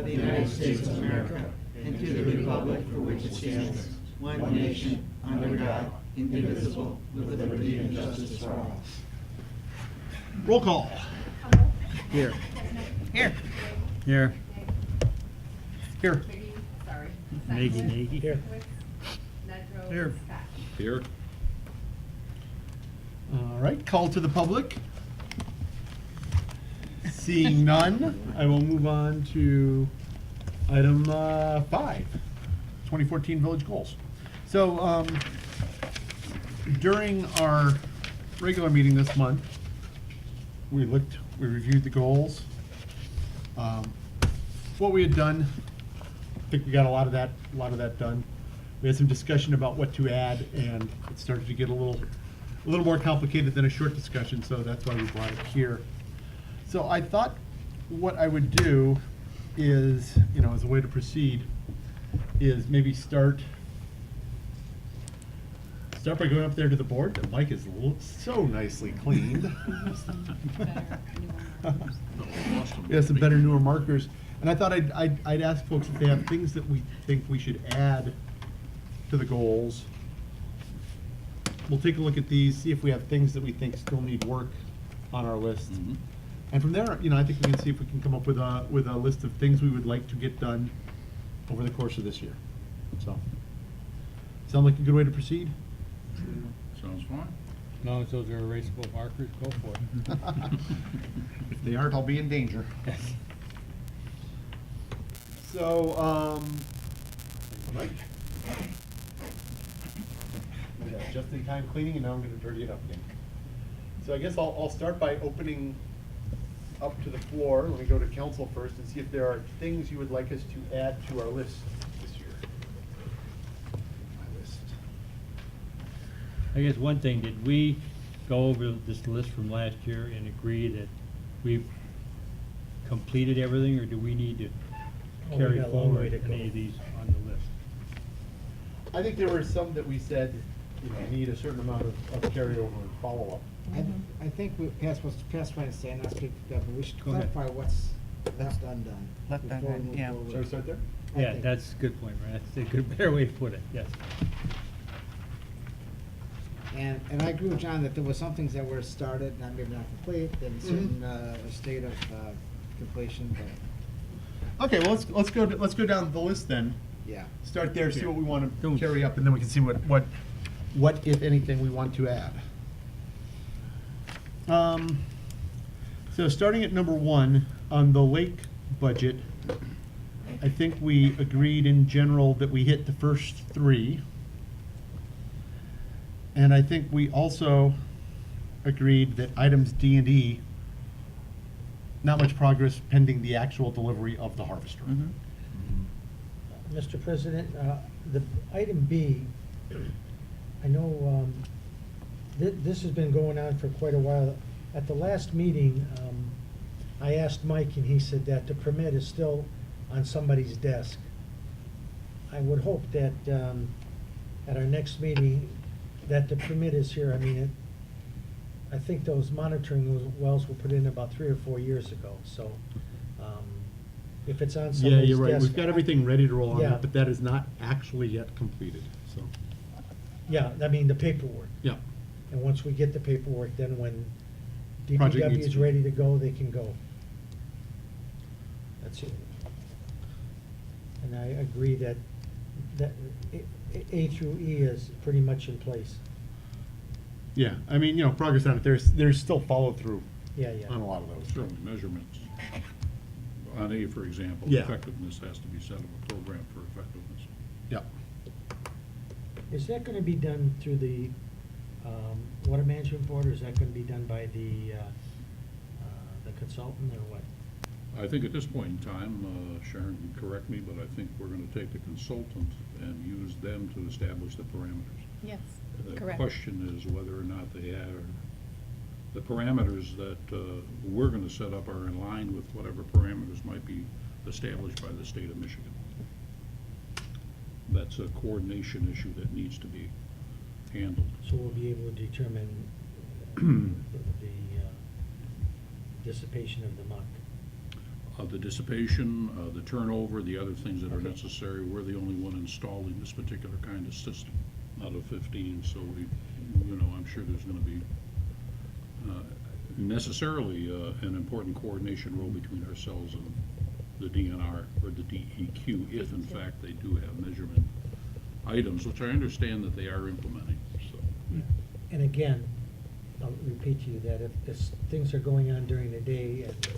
of the United States of America and to the republic for which it stands, one nation, under God, indivisible, with liberty and justice for all. Roll call. Here. Here. Here. Here. Sorry. Nagy. Here. Nedrow, Here. Scott. Here. All right, call to the public. Seeing none, I will move on to item 5, 2014 village goals. So during our regular meeting this month, we reviewed the goals. What we had done, I think we got a lot of that done. We had some discussion about what to add, and it started to get a little more complicated than a short discussion, so that's why we brought it here. So I thought what I would do is, as a way to proceed, is maybe start by going up there to the board. The mic is so nicely cleaned. We have some better, newer markers. And I thought I'd ask folks if they have things that we think we should add to the goals. We'll take a look at these, see if we have things that we think still need work on our list. Mhm. And from there, I think we can see if we can come up with a list of things we would like to get done over the course of this year. So, sound like a good way to proceed? Sounds fine. As long as those are erasable markers, go for it. If they aren't, I'll be in danger. So, right. We got just-in-time cleaning, and now I'm gonna dirty it up again. So I guess I'll start by opening up to the floor. Let me go to council first and see if there are things you would like us to add to our list this year. My list. I guess one thing, did we go over this list from last year and agree that we've completed everything, or do we need to Oh, we carry got a long way forward to go. any of these on the list? I think there were some that we said, need a certain amount of carryover and follow-up. I think we passed what's passed by saying, not speak for that, but we should Go ahead. clarify what's left undone. Left before we undone, move yeah. forward. Shall we start there? I Yeah, think. that's a good point, right? That's a good, better way to put it, yes. And I agree with John that there were some things that were started, maybe not complete, and certain state of completion, but Okay, well, let's go down the list then. yeah. Start there, see what we want to Go. carry up, and then we can see what if anything, we want to add. So starting at number 1, on the lake budget, I think we agreed in general that we hit the first 3. And I think we also agreed that items D and E, not much progress pending the actual delivery of the harvester. Mr. President, the item B, I know this has been going on for quite a while. At the last meeting, I asked Mike, and he said that the permit is still on somebody's desk. I would hope that at our next meeting, that the permit is here. I mean, I think those monitoring wells were put in about 3 or 4 years ago, so if it's on somebody's desk. Yeah, you're right. We've got everything ready to roll on Yeah. that, but that is not actually yet completed, so, Yeah, I mean, the paperwork. yeah. And once we get the paperwork, then when Project DPW needs is to be- ready to go, they can go. That's it. And I agree that A through E is pretty much in place. Yeah, I mean, progress on it, there's still follow-through Yeah, yeah. on a lot of those. Certainly measurements. On A, for example, Yeah. effectiveness has to be set up a program for effectiveness. Yeah. Is that gonna be done through the Water Management Board, or is that gonna be done by the consultant, or what? I think at this point in time, Sharon can correct me, but I think we're gonna take the consultant and use them to establish the parameters. Yes, The correct. question is whether or not they are, the parameters that we're gonna set up are in line with whatever parameters might be established by the state of Michigan. That's a coordination issue that needs to be handled. So we'll be able to determine the dissipation of the muck. of the dissipation, the turnover, the other things that are necessary. We're the only one installing this particular kind of system out of 15, so we, I'm sure there's gonna be necessarily an important coordination role between ourselves and the DNR or the DEQ, if in fact they do have measurement items, which I understand that they are implementing, so. And again, I'll repeat to you that if things are going on during the day and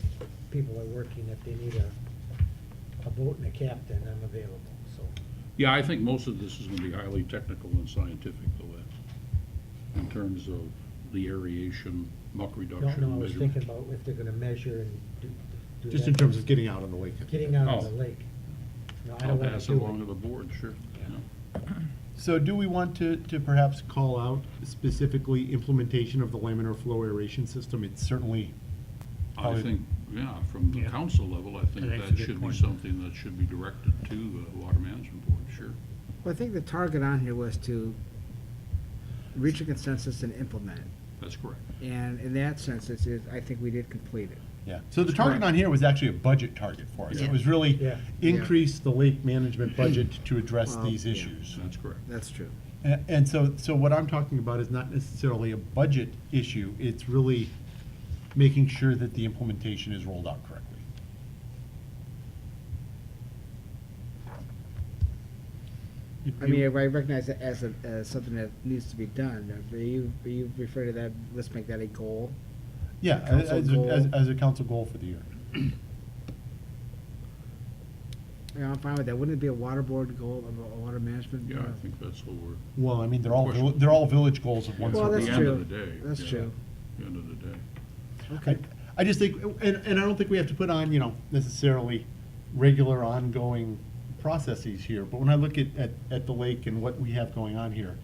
people are working, if they need a boat and a captain, I'm available, so. Yeah, I think most of this is gonna be highly technical and scientific, though, Ed, in terms of the aeration, muck reduction, No, I was measurement. thinking about if they're gonna measure and do Just that. in terms of getting out on the lake. Getting out on Oh. the lake. No, I I'll don't want pass to it do along to it. the board, sure. Yeah. Yeah. So do we want to perhaps call out specifically implementation of the laminar flow aeration system? It's certainly. I probably- think, yeah, from the Yeah. council level, I think That's a that good should be point. something that should be directed to the Water Management Board, sure. Well, I think the target on here was to reach a consensus and implement it. That's correct. And in that sense, I think we did complete it. Yeah, so the target on here was actually a budget target for us. It Yeah. was really Yeah. increase the lake management budget to address Well, these yeah. issues. That's correct. That's true. And so what I'm talking about is not necessarily a budget issue, it's really making sure that the implementation is rolled out correctly. I mean, I recognize it as something that needs to be done. Are you refer to that, let's make that a goal? Yeah, council goal. as a council goal for the year. Yeah, I'm fine with that. Wouldn't it be a water board goal, a water management? Yeah, I think that's what we're, Well, I mean, they're all village goals of one Well, sort. that's at the end true. of the day. That's yeah, true. The end of the day. Okay. I just think, and I don't think we have to put on, necessarily regular ongoing processes here, but when I look at the lake and what we have going on here,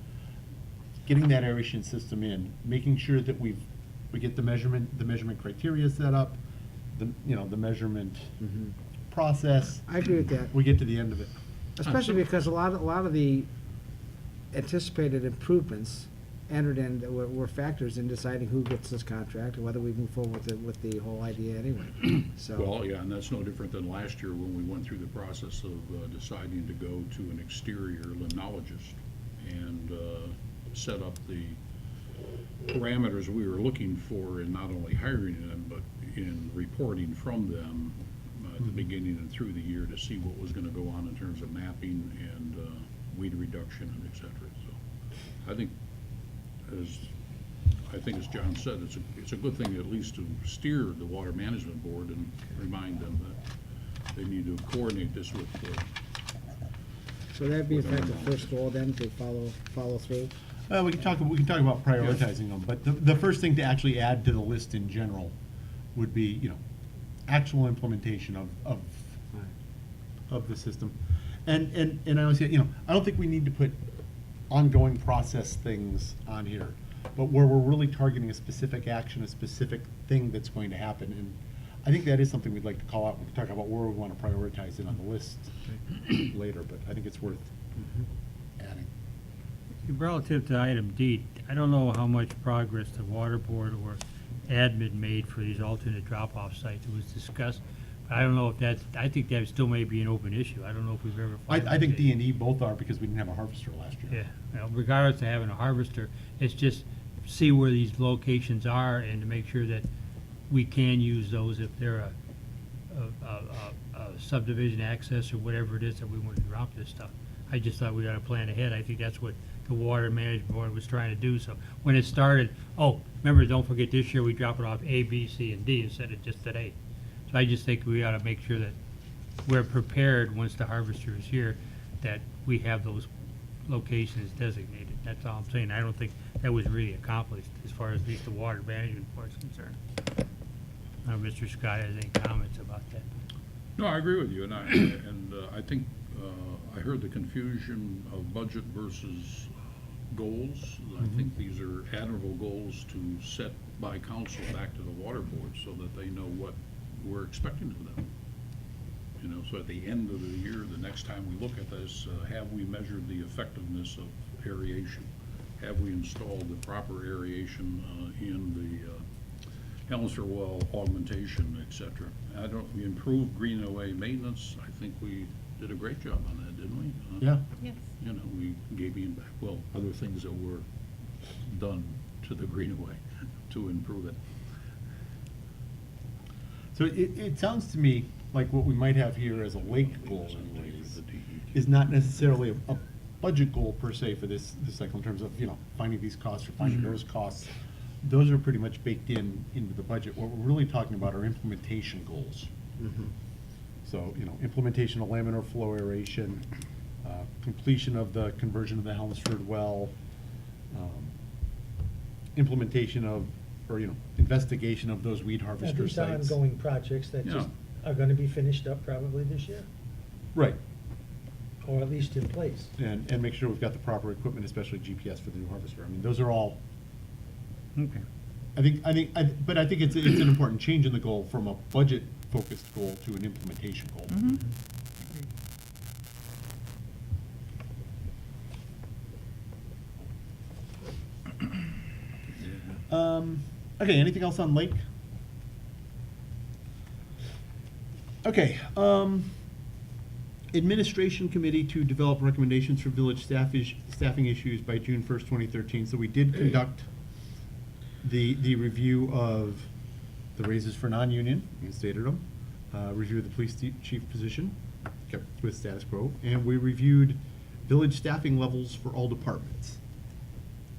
getting that aeration system in, making sure that we get the measurement criteria set up, the measurement Mhm. process, I agree with that. we get to the end of it. Especially because a lot of the anticipated improvements entered in, were factors in deciding who gets this contract and whether we move forward with the whole idea anyway. So, Well, yeah, and that's no different than last year when we went through the process of deciding to go to an exterior limnologist and set up the parameters we were looking for in not only hiring them, but in reporting from them at the beginning and through the year to see what was gonna go on in terms of mapping and weed reduction and et cetera. So I think as John said, it's a good thing at least to steer the Water Management Board and remind them that they need to coordinate this with so that'd be in fact the first goal then, to follow through. Well, we can talk about prioritizing them, but the first thing to actually add to the list in general would be, actual implementation of the system. And I always say, I don't think we need to put ongoing process things on here, but where we're really targeting a specific action, a specific thing that's going to happen. And I think that is something we'd like to call out. We can talk about where we want to prioritize it on the list later, but I think it's worth adding. Relative to item D, I don't know how much progress the water board or admin made for these alternate drop-off sites. It was discussed, but I don't know if I think that still may be an open issue. I don't know if we've ever. I think finalized D it. and E both are because we didn't have a harvester last year. Yeah, regardless of having a harvester, it's just see where these locations are and to make sure that we can use those if they're a subdivision access or whatever it is that we want to drop this stuff. I just thought we ought to plan ahead. I think that's what the Water Management Board was trying to do. So when it started, remember, don't forget this year we drop it off A, B, C, and D instead of just today. So I just think we ought to make sure that we're prepared once the harvester is here, that we have those locations designated. That's all I'm saying. I don't think that was really accomplished as far as at least the Water Management Board is concerned. I don't know if Mr. Scott has any comments about that. No, I agree with you, and I think I heard the confusion of budget versus goals. I think these are admirable goals to set by council back to the water board so that they know what we're expecting of them. So at the end of the year, the next time we look at this, have we measured the effectiveness of aeration? Have we installed the proper aeration in the Helmsford well augmentation, et cetera. I don't, we improved Greenway maintenance. I think we did a great job on that, didn't we? Yeah. Yes. You know, we gave Ian back, well, other things that were done to the Greenway to improve it. So it sounds to me like what we might have here as a lake goal anyways, is not necessarily a budget goal per se for this cycle in terms of, you know, finding these costs or finding those costs. Those are pretty much baked into the budget. What we're really talking about are implementation goals. So, you know, implementation of laminar flow aeration, completion of the conversion of the Helmsford well, implementation of, or, you know, investigation of those weed Now, harvester these sites. ongoing projects that just Yeah. are gonna be finished up probably this year, Right, or at least in place. and make sure we've got the proper equipment, especially GPS for the new harvester. I mean, those are all, Okay. but I think it's an important change in the goal from a budget-focused goal to an implementation goal. Okay, anything else on Lake? Okay, administration committee to develop recommendations for village staffing issues by June 1st, 2013. So we did conduct the review of the raises for non-union, we stated them, review of the police chief position, kept with status quo, and we reviewed village staffing levels for all departments.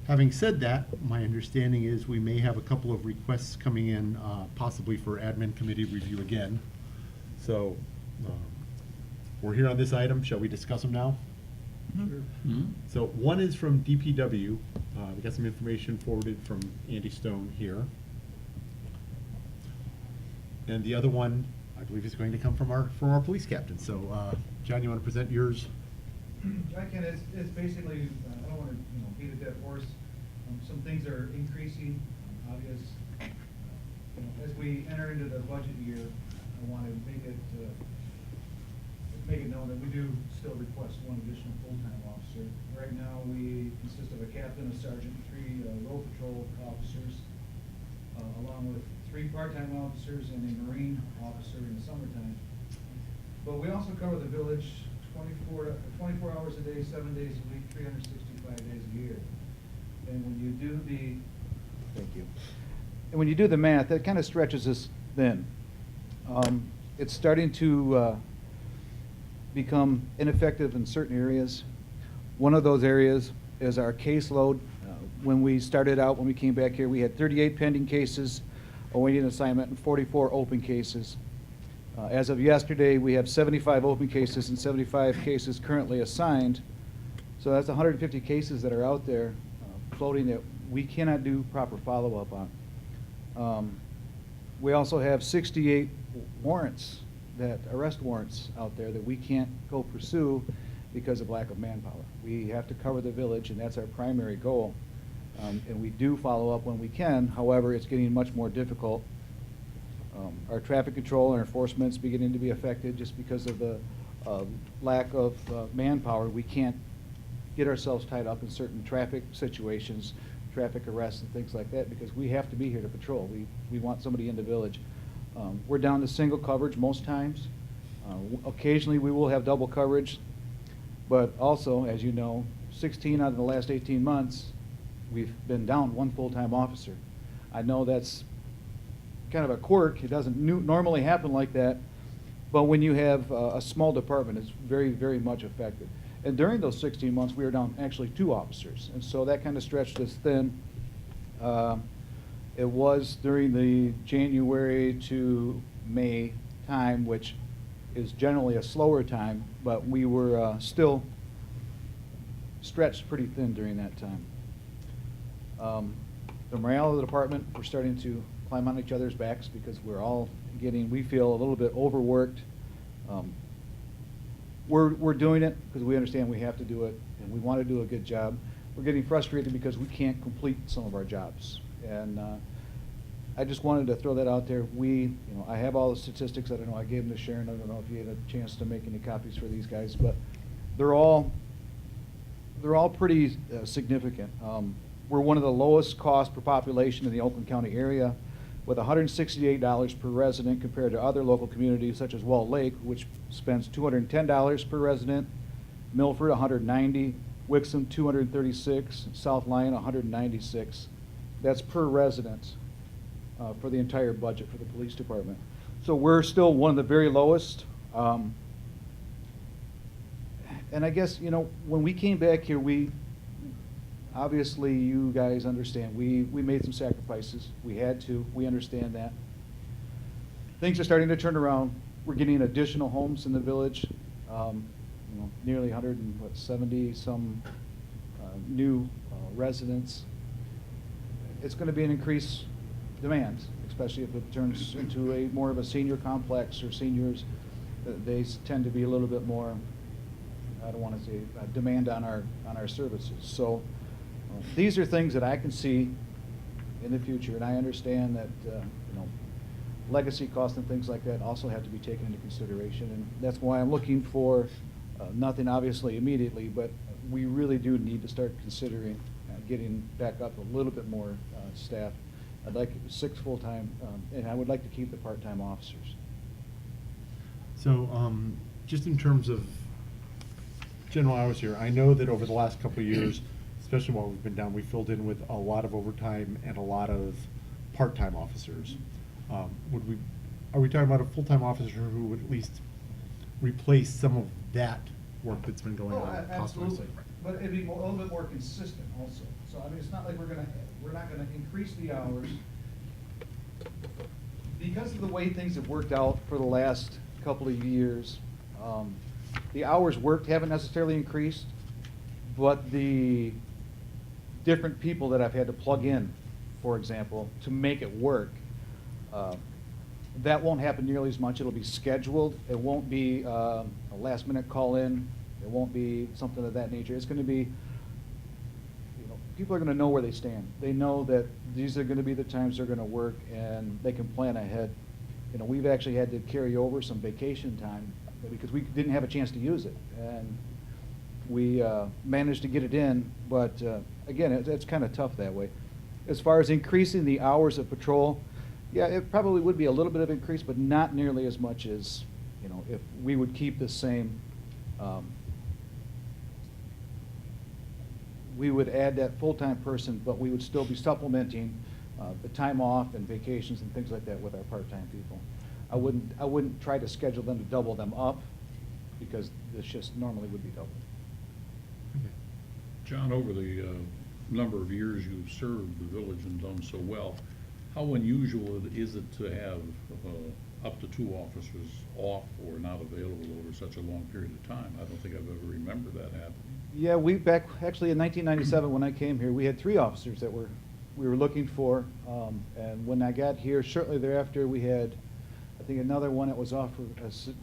Having said that, my understanding is we may have a couple of requests coming in, possibly for admin committee review again. So, we're here on this item, shall we discuss them now? So one is from DPW. We got some information forwarded from Andy Stone here. And the other one, I believe, is going to come from our police captain. So, John, you want to present yours? I can, it's basically, I don't wanna, beat a dead horse. Some things are increasing, obvious. As we enter into the budget year, I wanna make it known that we do still request one additional full-time officer. Right now, we consist of a captain, a sergeant, 3 road patrol officers, along with 3 part-time officers and a marine officer in the summertime. But we also cover the village 24 hours a day, 7 days a week, 365 days a year. And when you do the, thank you. And when you do the math, that kind of stretches us thin. It's starting to become ineffective in certain areas. One of those areas is our caseload. When we started out, when we came back here, we had 38 pending cases awaiting assignment and 44 open cases. As of yesterday, we have 75 open cases and 75 cases currently assigned. So that's 150 cases that are out there floating that we cannot do proper follow-up on. We also have 68 warrants, arrest warrants out there that we can't go pursue because of lack of manpower. We have to cover the village, and that's our primary goal. And we do follow up when we can. However, it's getting much more difficult. Our traffic control and enforcement's beginning to be affected just because of the lack of manpower. We can't get ourselves tied up in certain traffic situations, traffic arrests and things like that, because we have to be here to patrol. We want somebody in the village. We're down to single coverage most times. Occasionally we will have double coverage, but also, as you know, 16 out of the last 18 months, we've been down 1 full-time officer. I know that's kind of a quirk. It doesn't normally happen like that, but when you have a small department, it's very, very much affected. And during those 16 months, we were down actually 2 officers, and so that kind of stretched us thin. It was during the January to May time, which is generally a slower time, but we were still stretched pretty thin during that time. The morale of the department, we're starting to climb on each other's backs because we're all getting, we feel, a little bit overworked. We're doing it because we understand we have to do it, and we want to do a good job. We're getting frustrated because we can't complete some of our jobs. And I just wanted to throw that out there. I have all the statistics. I don't know, I gave them to Sharon. I don't know if you had a chance to make any copies for these guys, but they're all pretty significant. We're one of the lowest cost per population in the Oakland County area. with $168 per resident compared to other local communities such as Wall Lake, which spends $210 per resident, Milford $190, Wixom $236, South Lyon $196. That's per resident for the entire budget for the police department. So we're still one of the very lowest. And I guess, you know, when we came back here, obviously, you guys understand, we made some sacrifices. We had to, we understand that. Things are starting to turn around. We're getting additional homes in the village, you know, nearly 170 some new residents. It's going to be an increased demand, especially if it turns into a more of a senior complex, or seniors, they tend to be a little bit more, I don't want to say demand on our services. So these are things that I can see in the future, and I understand that you know, legacy costs and things like that also have to be taken into consideration, and that's why I'm looking for nothing obviously immediately, but we really do need to start considering getting back up a little bit more staff. I'd like 6 full-time, and I would like to keep the part-time officers. So, just in terms of general hours here, I know that over the last couple of years, especially while we've been down, we filled in with a lot of overtime and a lot of part-time officers. Are we talking about a full-time officer who would at least replace some of that work that's been going on? Absolutely, but it'd be a little bit more consistent also. So I mean, it's not like we're not gonna increase the hours. Because of the way things have worked out for the last couple of years, the hours worked haven't necessarily increased, but the different people that I've had to plug in, for example, to make it work, that won't happen nearly as much. It'll be scheduled. It won't be a last-minute call-in. It won't be something of that nature. It's going to be, you know, people are going to know where they stand. They know that these are going to be the times they're going to work, and they can plan ahead. You know, we've actually had to carry over some vacation time because we didn't have a chance to use it, and we managed to get it in. But again, it's kind of tough that way. As far as increasing the hours of patrol, yeah, it probably would be a little bit of increase, but not nearly as much as, you know, if we would keep the same. We would add that full-time person, but we would still be supplementing the time off and vacations and things like that with our part-time people. I wouldn't try to schedule them to double them up, because the shifts normally would be double. John, over the number of years you've served the village and done so well, how unusual is it to have up to 2 officers off or not available over such a long period of time? I don't think I've ever remembered that happening. Yeah, actually in 1997 when I came here, we had 3 officers that we were looking for, and when I got here, shortly thereafter, we had, I think, another one that was off,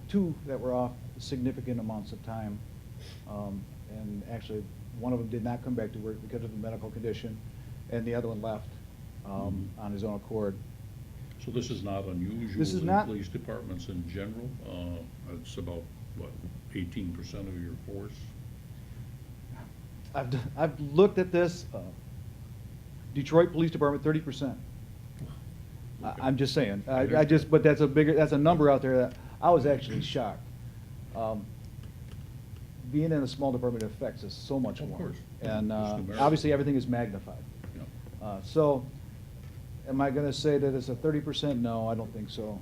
2 that were off significant amounts of time, and actually one of them did not come back to work because of a medical condition, and the other one left on his own accord. So this is not unusual This is in not- police departments in general? It's about, what, 18% of your force? I've looked at this, Detroit Police Department, 30%. Okay. I'm just saying, I understand. but that's a number out there that I was actually shocked. Being in a small department affects us so much Of more. course. And Just America. obviously, everything is magnified. Yeah. So, am I gonna say that it's a 30%? No, I don't think so.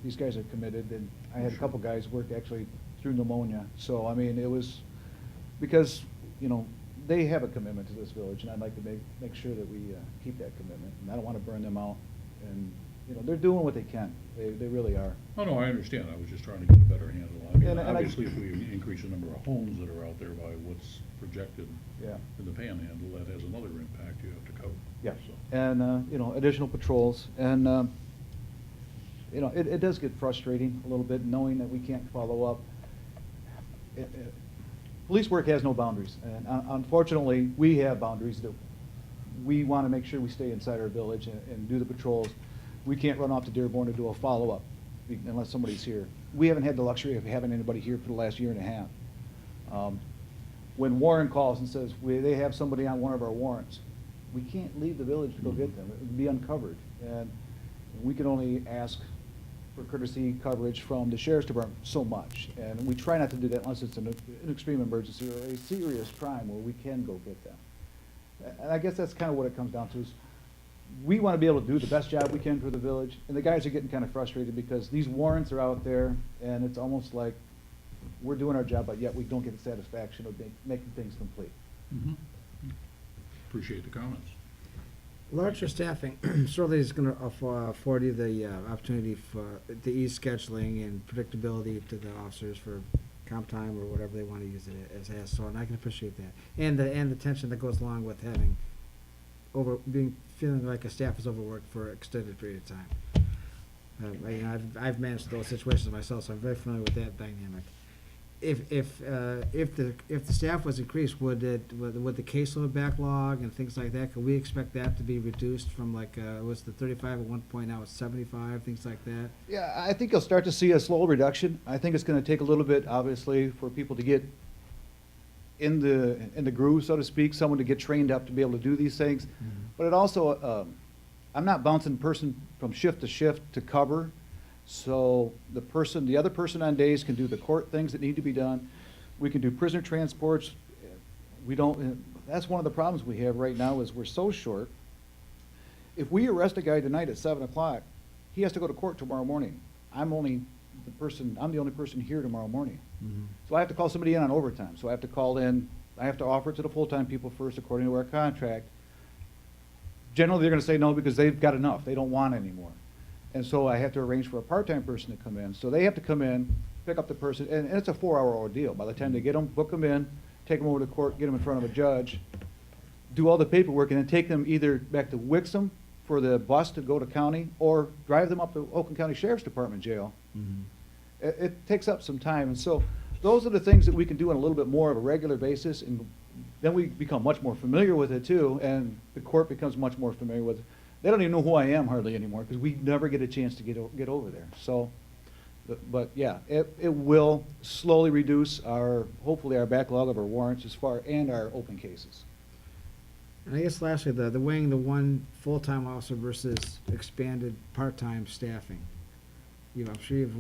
These guys are committed, and I had a couple guys work actually through pneumonia. So, I mean, it was, because, you know, they have a commitment to this village, and I'd like to make sure that we keep that commitment. And I don't wanna burn them out. And, you know, they're doing what they can. They really are. Oh, no, I understand. I was just trying to get a better handle. I mean, And I- obviously, if we increase the number of homes that are out there by what's projected Yeah. in the panhandle, that has another impact you have to cover. Yeah, So, and, you know, additional patrols, and, you know, it does get frustrating a little bit knowing that we can't follow up. Police work has no boundaries, and unfortunately, we have boundaries that we want to make sure we stay inside our village and do the patrols. We can't run off to Dearborn to do a follow-up unless somebody's here. We haven't had the luxury of having anybody here for the last year and a half. When Warren calls and says, they have somebody on one of our warrants, we can't leave the village to go get them. It would be uncovered. And We can only ask for courtesy coverage from the sheriff's department so much. And we try not to do that unless it's an extreme emergency or a serious crime where we can go get them. And I guess that's kind of what it comes down to is we want to be able to do the best job we can for the village. And the guys are getting kind of frustrated because these warrants are out there and it's almost like we're doing our job, but yet we don't get the satisfaction of making things complete. Mhm. Appreciate the comments. Larger staffing certainly is gonna afford you the opportunity for the ease scheduling and predictability to the officers for comp time or whatever they wanna use it as, so, and I can appreciate that. And the tension that goes along with having feeling like a staff is overworked for an extended period of time. I've managed those situations myself, so I'm very familiar with that dynamic. If the staff was increased, would the caseload backlog and things like that, could we expect that to be reduced from like, was the 35 at one point, now it's 75, things like that? Yeah, I think you'll start to see a slow reduction. I think it's gonna take a little bit, obviously, for people to get in the groove, so to speak, someone to get trained up to be able to do these things. But it also, I'm not bouncing person from shift to shift to cover. So the other person on days can do the court things that need to be done. We can do prisoner transports. That's one of the problems we have right now is we're so short. If we arrest a guy tonight at 7 o'clock, he has to go to court tomorrow morning. I'm the only person here tomorrow morning. So I have to call somebody in on overtime. So I have to offer it to the full-time people first according to our contract. Generally, they're gonna say no because they've got enough. They don't want any more. And so I have to arrange for a part-time person to come in. So they have to come in, pick up the person, and it's a 4-hour ordeal. By the time they get them, book them in, take them over to court, get them in front of a judge, do all the paperwork, and then take them either back to Wixom for the bus to go to county, or drive them up to Oakland County Sheriff's Department jail. It takes up some time, and so those are the things that we can do on a little bit more of a regular basis, and then we become much more familiar with it too, and the court becomes much more familiar with it. They don't even know who I am hardly anymore, because we never get a chance to get over there. So, but yeah, it will slowly reduce hopefully our backlog of our warrants and our open cases. And I guess lastly, the weighing the one full-time officer versus expanded part-time staffing. I'm sure you've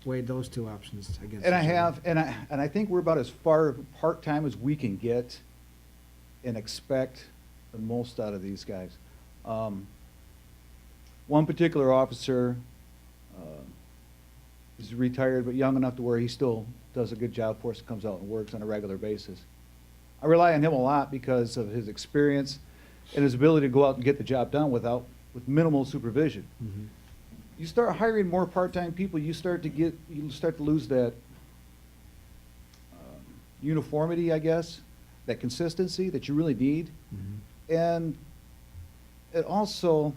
weighed those two options against. And I each other. have, and I think we're about as far part-time as we can get and expect the most out of these guys. One particular officer is retired, but young enough to where he still does a good job for us and comes out and works on a regular basis. I rely on him a lot because of his experience and his ability to go out and get the job done with minimal supervision. You start hiring more part-time people, you start to lose that uniformity, I guess, that consistency that you really need. And it also,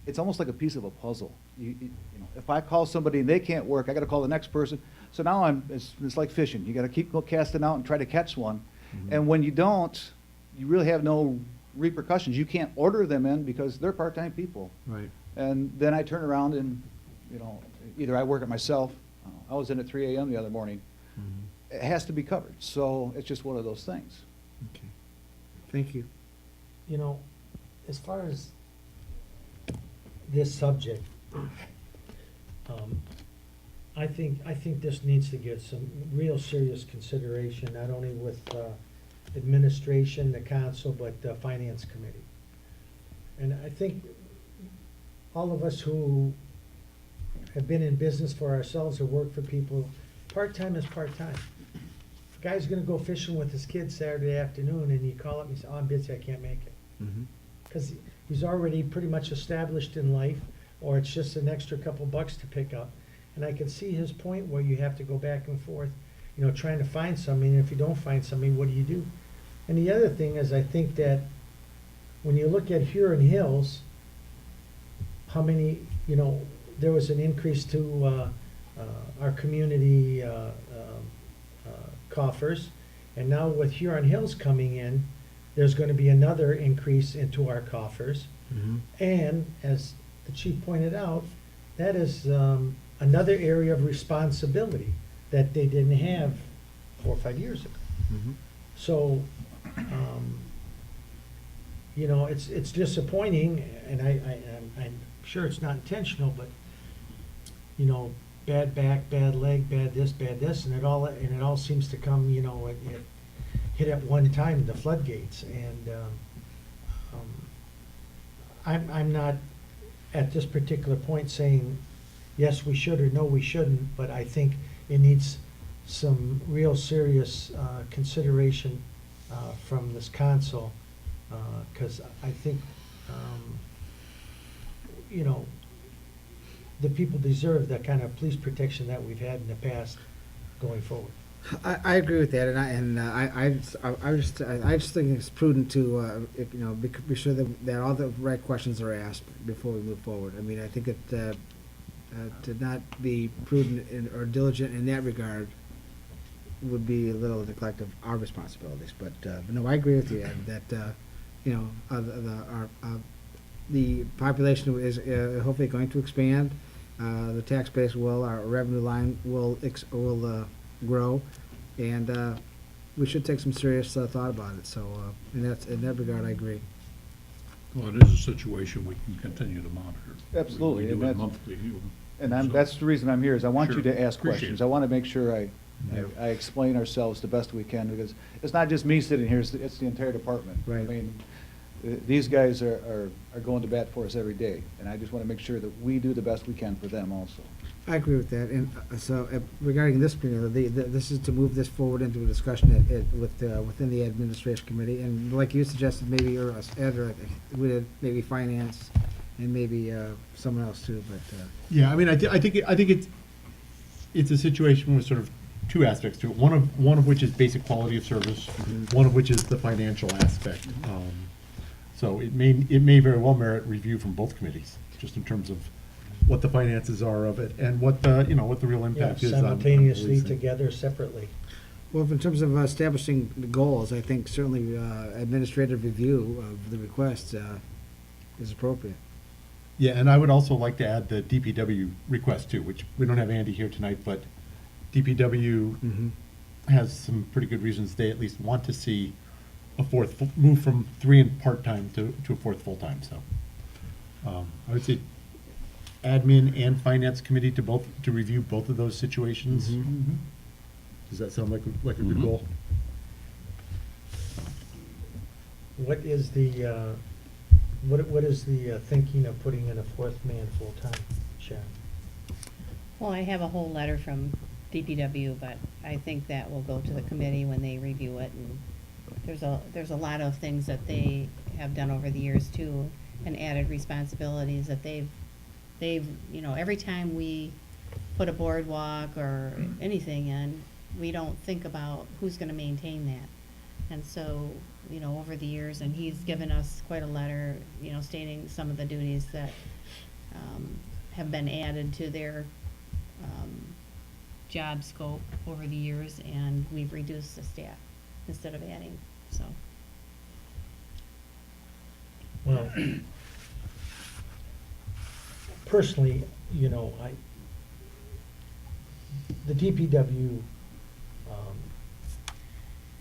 it's almost like a piece of a puzzle. You know, if I call somebody and they can't work, I got to call the next person. So now it's like fishing. You got to keep casting out and try to catch one. And when you don't, you really have no repercussions. You can't order them in because they're part-time people. Right. And then I turn around and, either I work it myself. I was in at 3 a.m. the other morning. It has to be covered. So it's just one of those things. Okay. Thank you. As far as this subject, I think this needs to get some real serious consideration, not only with administration, the council, but the finance committee. And I think all of us who have been in business for ourselves or work for people, part-time is part-time. If a guy's gonna go fishing with his kids Saturday afternoon and you call up and you say, oh, I'm busy, I can't make it. Because he's already pretty much established in life, or it's just an extra couple bucks to pick up. And I can see his point where you have to go back and forth, trying to find somebody, and if you don't find somebody, what do you do? And the other thing is, I think that when you look at Huron Hills, how many, there was an increase to our community coffers, and now with Huron Hills coming in, there's going to be another increase into our coffers. And as the chief pointed out, that is another area of responsibility that they didn't have 4 or 5 years ago. So you know, it's disappointing, and I'm sure it's not intentional, but, you know, bad back, bad leg, bad this, and it all seems to come, you know, it hit at one time, the floodgates, and, I'm not at this particular point saying, yes, we should, or no, we shouldn't, but I think it needs some real serious consideration from this council, because I think, you know, the people deserve that kind of police protection that we've had in the past going forward. I agree with that, I just think it's prudent to, you know, be sure that all the right questions are asked before we move forward. I mean, I think that to not be prudent or diligent in that regard would be a little neglect of our responsibilities. But no, I agree with you, Ed, that you know, the population is hopefully going to expand. The tax base will, our revenue line will grow, and we should take some serious thought about it. So in that regard, I agree. Well, it is a situation we can continue to monitor. Absolutely, We and do it that's- monthly. And So- that's the reason I'm here, is I want you Sure. to ask Appreciate questions. it. I want to make sure Yeah. I explain ourselves the best we can, because it's not just me sitting here, it's the entire department. Right. I mean, these guys are going to bat for us every day, and I just want to make sure that we do the best we can for them also. I agree with that, and so regarding this, this is to move this forward into a discussion within the administration committee, and like you suggested, maybe, or us, Ed, or with maybe finance, and maybe someone else too, but, Yeah, I mean, I think it's a situation with sort of two aspects to it. One of which is basic quality of service, one of which is the financial aspect. So it may very well merit review from both committees, just in terms of what the finances are of it and what the, you know, what the real Yeah, impact is on simultaneously, policing. together, separately. well, in terms of establishing the goals, I think certainly administrative review of the request is appropriate. Yeah, and I would also like to add the DPW request too, which we don't have Andy here tonight, but DPW has some pretty good reasons. They at least want to see a move from 3 and part-time to a fourth full-time, so. I would say admin and finance committee to review both of those situations. Does that sound like a good Mhm. goal? What is the, what is the thinking of putting in a fourth man full-time, Sharon? Well, I have a whole letter from DPW, but I think that will go to the committee when they review it. And there's a lot of things that they have done over the years too, and added responsibilities that they've, you know, every time we put a boardwalk or anything in, we don't think about who's gonna maintain that. And so, you know, over the years, and he's given us quite a letter, you know, stating some of the duties that have been added to their job scope over the years, and we've reduced the staff instead of adding, so. Well, personally, you know, the DPW,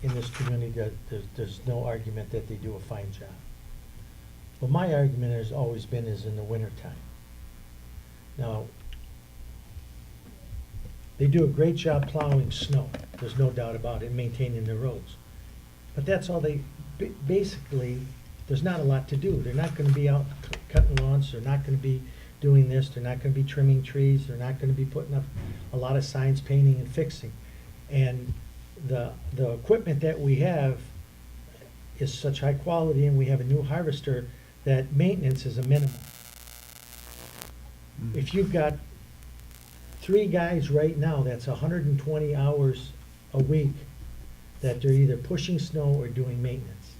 in this community, that there's no argument that they do a fine job. But my argument has always been is in the wintertime. Now, they do a great job plowing snow, there's no doubt about it, maintaining the roads. But that's all basically, there's not a lot to do. They're not gonna be out cutting lawns, they're not gonna be doing this, they're not gonna be trimming trees, they're not gonna be putting up a lot of signs, painting and fixing. And the equipment that we have is such high quality, and we have a new harvester, that maintenance is a minimum. If you've got 3 guys right now, that's 120 hours a week that they're either pushing snow or doing maintenance.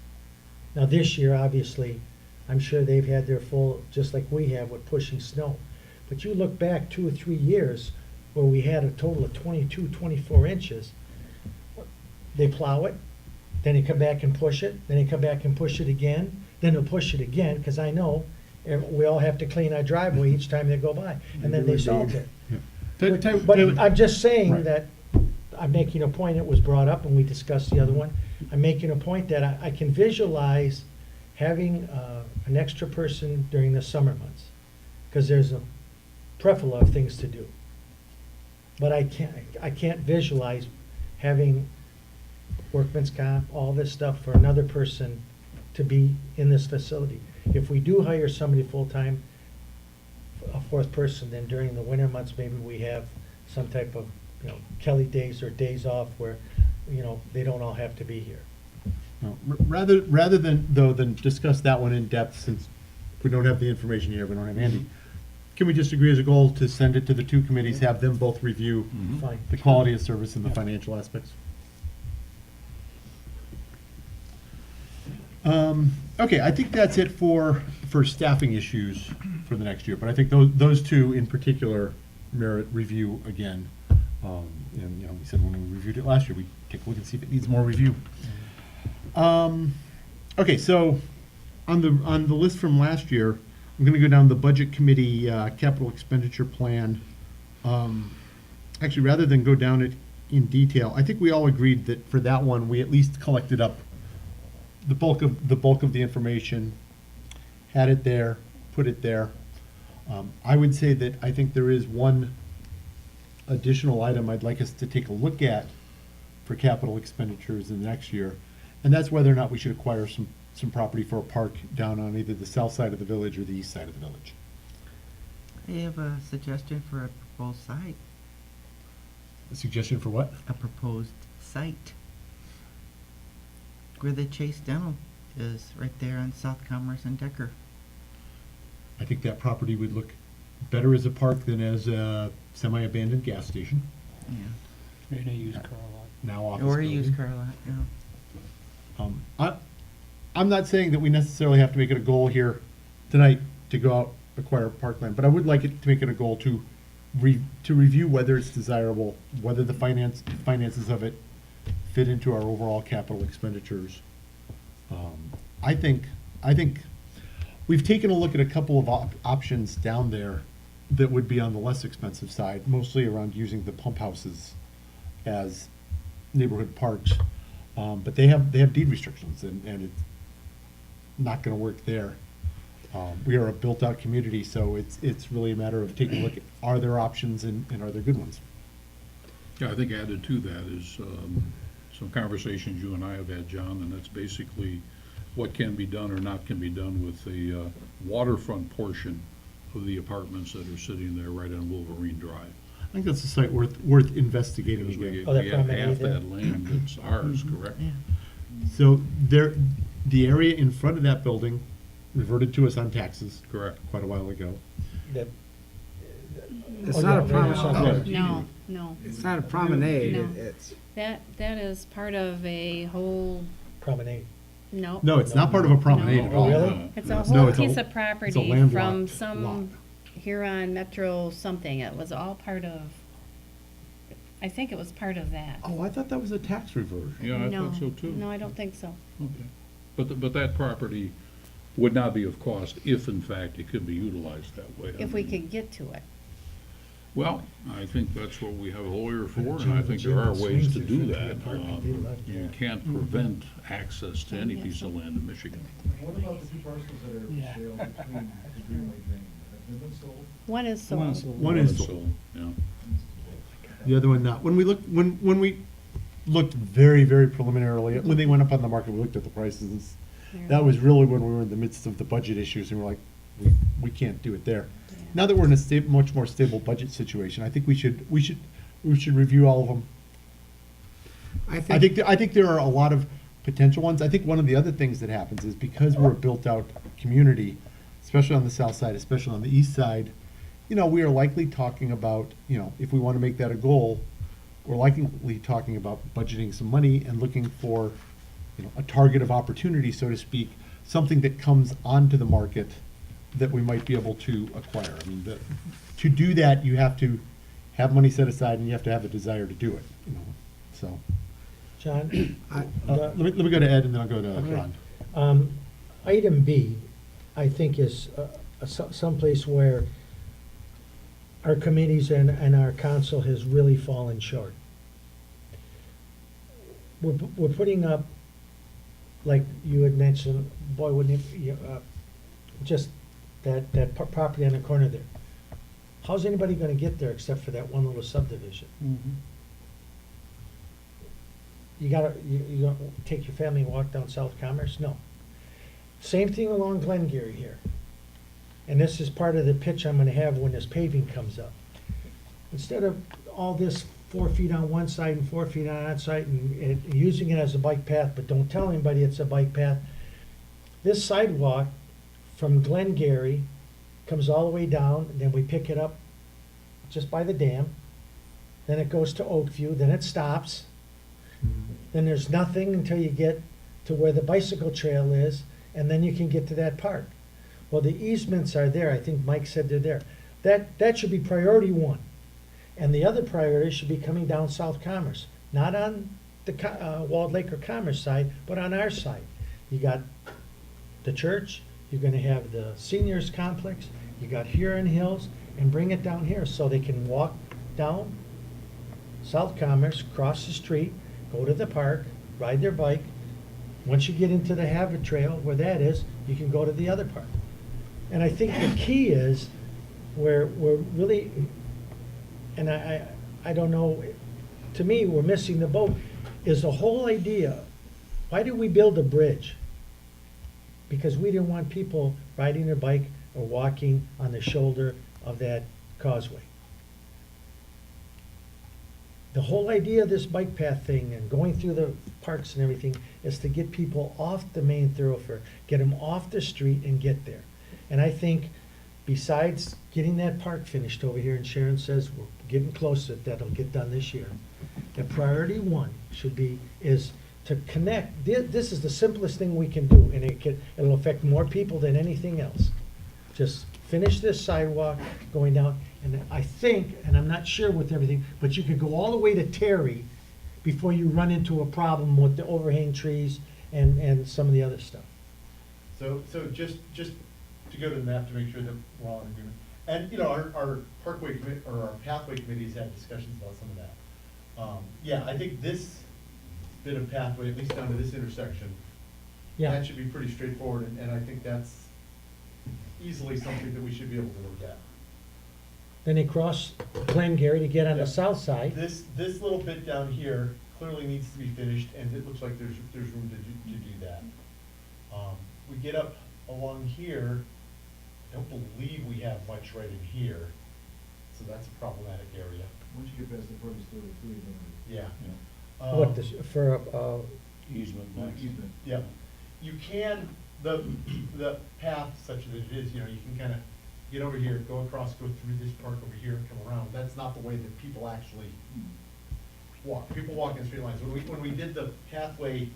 Now this year, obviously, I'm sure they've had their full, just like we have with pushing snow. But you look back 2 or 3 years where we had a total of 22, 24 inches, they plow it, then they come back and push it, then they come back and push it again, then they'll push it again, because I know we all have to clean our driveway each time they go by, and then they salt it. But I'm just saying Right. that, I'm making a point, it was brought up, and we discussed the other one. I'm making a point that I can visualize having an extra person during the summer months, because there's a plethora of things to do. But I can't visualize having workman's comp, all this stuff for another person to be in this facility. If we do hire somebody full-time, a fourth person, then during the winter months, maybe we have some type of, Kelly days or days off where, they don't all have to be here. No, rather than discuss that one in depth, since we don't have the information here, we don't have Andy, can we just agree as a goal to send it to the two committees, have them both review Fine. the quality of service and the financial aspects? Okay, I think that's it for staffing issues for the next year, but I think those two in particular merit review again. And, we said when we reviewed it last year, we take a look and see if it needs more review. Okay, so on the list from last year, I'm gonna go down the budget committee, capital expenditure plan. Actually, rather than go down it in detail, I think we all agreed that for that one, we at least collected up the bulk of the information, had it there, put it there. I would say that I think there is one additional item I'd like us to take a look at for capital expenditures in the next year, and that's whether or not we should acquire some property for a park down on either the south side of the village or the east side of the village. I have a suggestion for a proposed site. A suggestion for what? A proposed site. Where the Chase Dental is, right there on South Commerce and Decker. I think that property would look better as a park than as a semi-abandoned gas station, Yeah. In a used car lot. now office Or a building. used car lot, yeah. I'm not saying that we necessarily have to make it a goal here tonight to go out, acquire parkland, but I would like it to make it a goal to review whether it's desirable, whether the finances of it fit into our overall capital expenditures. I think we've taken a look at a couple of options down there that would be on the less expensive side, mostly around using the pump houses as neighborhood parks. But they have deed restrictions, and it's not gonna work there. We are a built-out community, so it's really a matter of taking a look at, are there options and are there good ones? Yeah, I think added to that is some conversations you and I have had, John, and that's basically what can be done or not can be done with the waterfront portion of the apartments that are sitting there right on Wolverine Drive. I think that's a site worth investigating Because again. Oh, that we have promenade half there? that land that's ours, correct? Yeah. So the area in front of that building reverted to us on taxes Correct. quite a while ago. That- It's Oh, not yeah, a right, promenade. it's on Oh. there. No, It's not a promenade, No. it's, that is part of a whole, Promenade. no. No, it's not part of a promenade at Oh, all. really? It's a No, whole it's a- piece of it's a property landlocked from lot. some Huron Metro something. It was all part of, I think it was part of that. Oh, I thought that was a tax reversion. Yeah, I No, thought so too. No, I don't think so. Okay. But that property would not be of cost if in fact it could be utilized that way. If we could get to it. Well, I think that's what we have a lawyer for, and I think there are ways to do that. You can't prevent access to any piece of land in Michigan. What about the two parcels that are for sale between the Greenway Drain? Have they been sold? One is sold. One is So, sold, yeah. the other one not. When we looked very, very preliminarily, when they went up on the market, we looked at the prices. That was really when we were in the midst of the budget issues, and we're like, we can't do it there. Now that we're in a much more stable budget situation, I think we should review all of them. I think there are a lot of potential ones. I think one of the other things that happens is because we're a built-out community, especially on the south side, especially on the east side, we are likely talking about, if we want to make that a goal, we're likely talking about budgeting some money and looking for, a target of opportunity, so to speak, something that comes onto the market that we might be able to acquire. I mean, to do that, you have to have money set aside and you have to have a desire to do it, so. John? Let me go to Ed and then I'll go to Okay. Ron. Item B, I think is someplace where our committees and our council has really fallen short. We're putting up like you had mentioned, boy, wouldn't it, just that property on the corner there. How's anybody gonna get there except for that one little subdivision? You gonna take your family and walk down South Commerce? No. Same thing along Glengarry here. And this is part of the pitch I'm gonna have when this paving comes up. Instead of all this 4 feet on one side and 4 feet on that side and using it as a bike path, but don't tell anybody it's a bike path, this sidewalk from Glengarry comes all the way down, and then we pick it up just by the dam. Then it goes to Oakview, then it stops. Then there's nothing until you get to where the bicycle trail is, and then you can get to that park. Well, the easements are there, I think Mike said they're there. That should be priority one. And the other priority should be coming down South Commerce, not on the Walled Lake or Commerce side, but on our side. You got the church, you're gonna have the seniors complex, you got Huron Hills, and bring it down here so they can walk down South Commerce, cross the street, go to the park, ride their bike. Once you get into the Havre Trail, where that is, you can go to the other park. And I think the key is where we're really, and I don't know, to me, we're missing the boat, is the whole idea. Why did we build a bridge? Because we didn't want people riding their bike or walking on the shoulder of that causeway. The whole idea of this bike path thing and going through the parks and everything is to get people off the main thoroughfare, get them off the street and get there. And I think besides getting that park finished over here, and Sharon says we're getting close to it, that'll get done this year, the priority one should be, is to connect. This is the simplest thing we can do, and it'll affect more people than anything else. Just finish this sidewalk going down, and I think, and I'm not sure with everything, but you could go all the way to Terry before you run into a problem with the overhang trees and some of the other stuff. So just to go to the map to make sure that we're all in agreement. And, you know, our parkway committee, or our pathway committees had discussions about some of that. Yeah, I think this bit of pathway, at least down to this intersection, Yeah. that should be pretty straightforward, and I think that's easily something that we should be able to look at. Then they cross Glengarry to get on Yeah. the south side. This little bit down here clearly needs to be finished, and it looks like there's room to do that. We get up along here, I don't believe we have much right in here, so that's a problematic area. Once you get past the Portage 33, then. Yeah. What, for, Easement, Easement. Yeah, you can, the path such as it is, you know, you can kind of get over here, go across, go through this park over here and come around. That's not the way that people actually walk. People walk in straight lines. When we did the pathway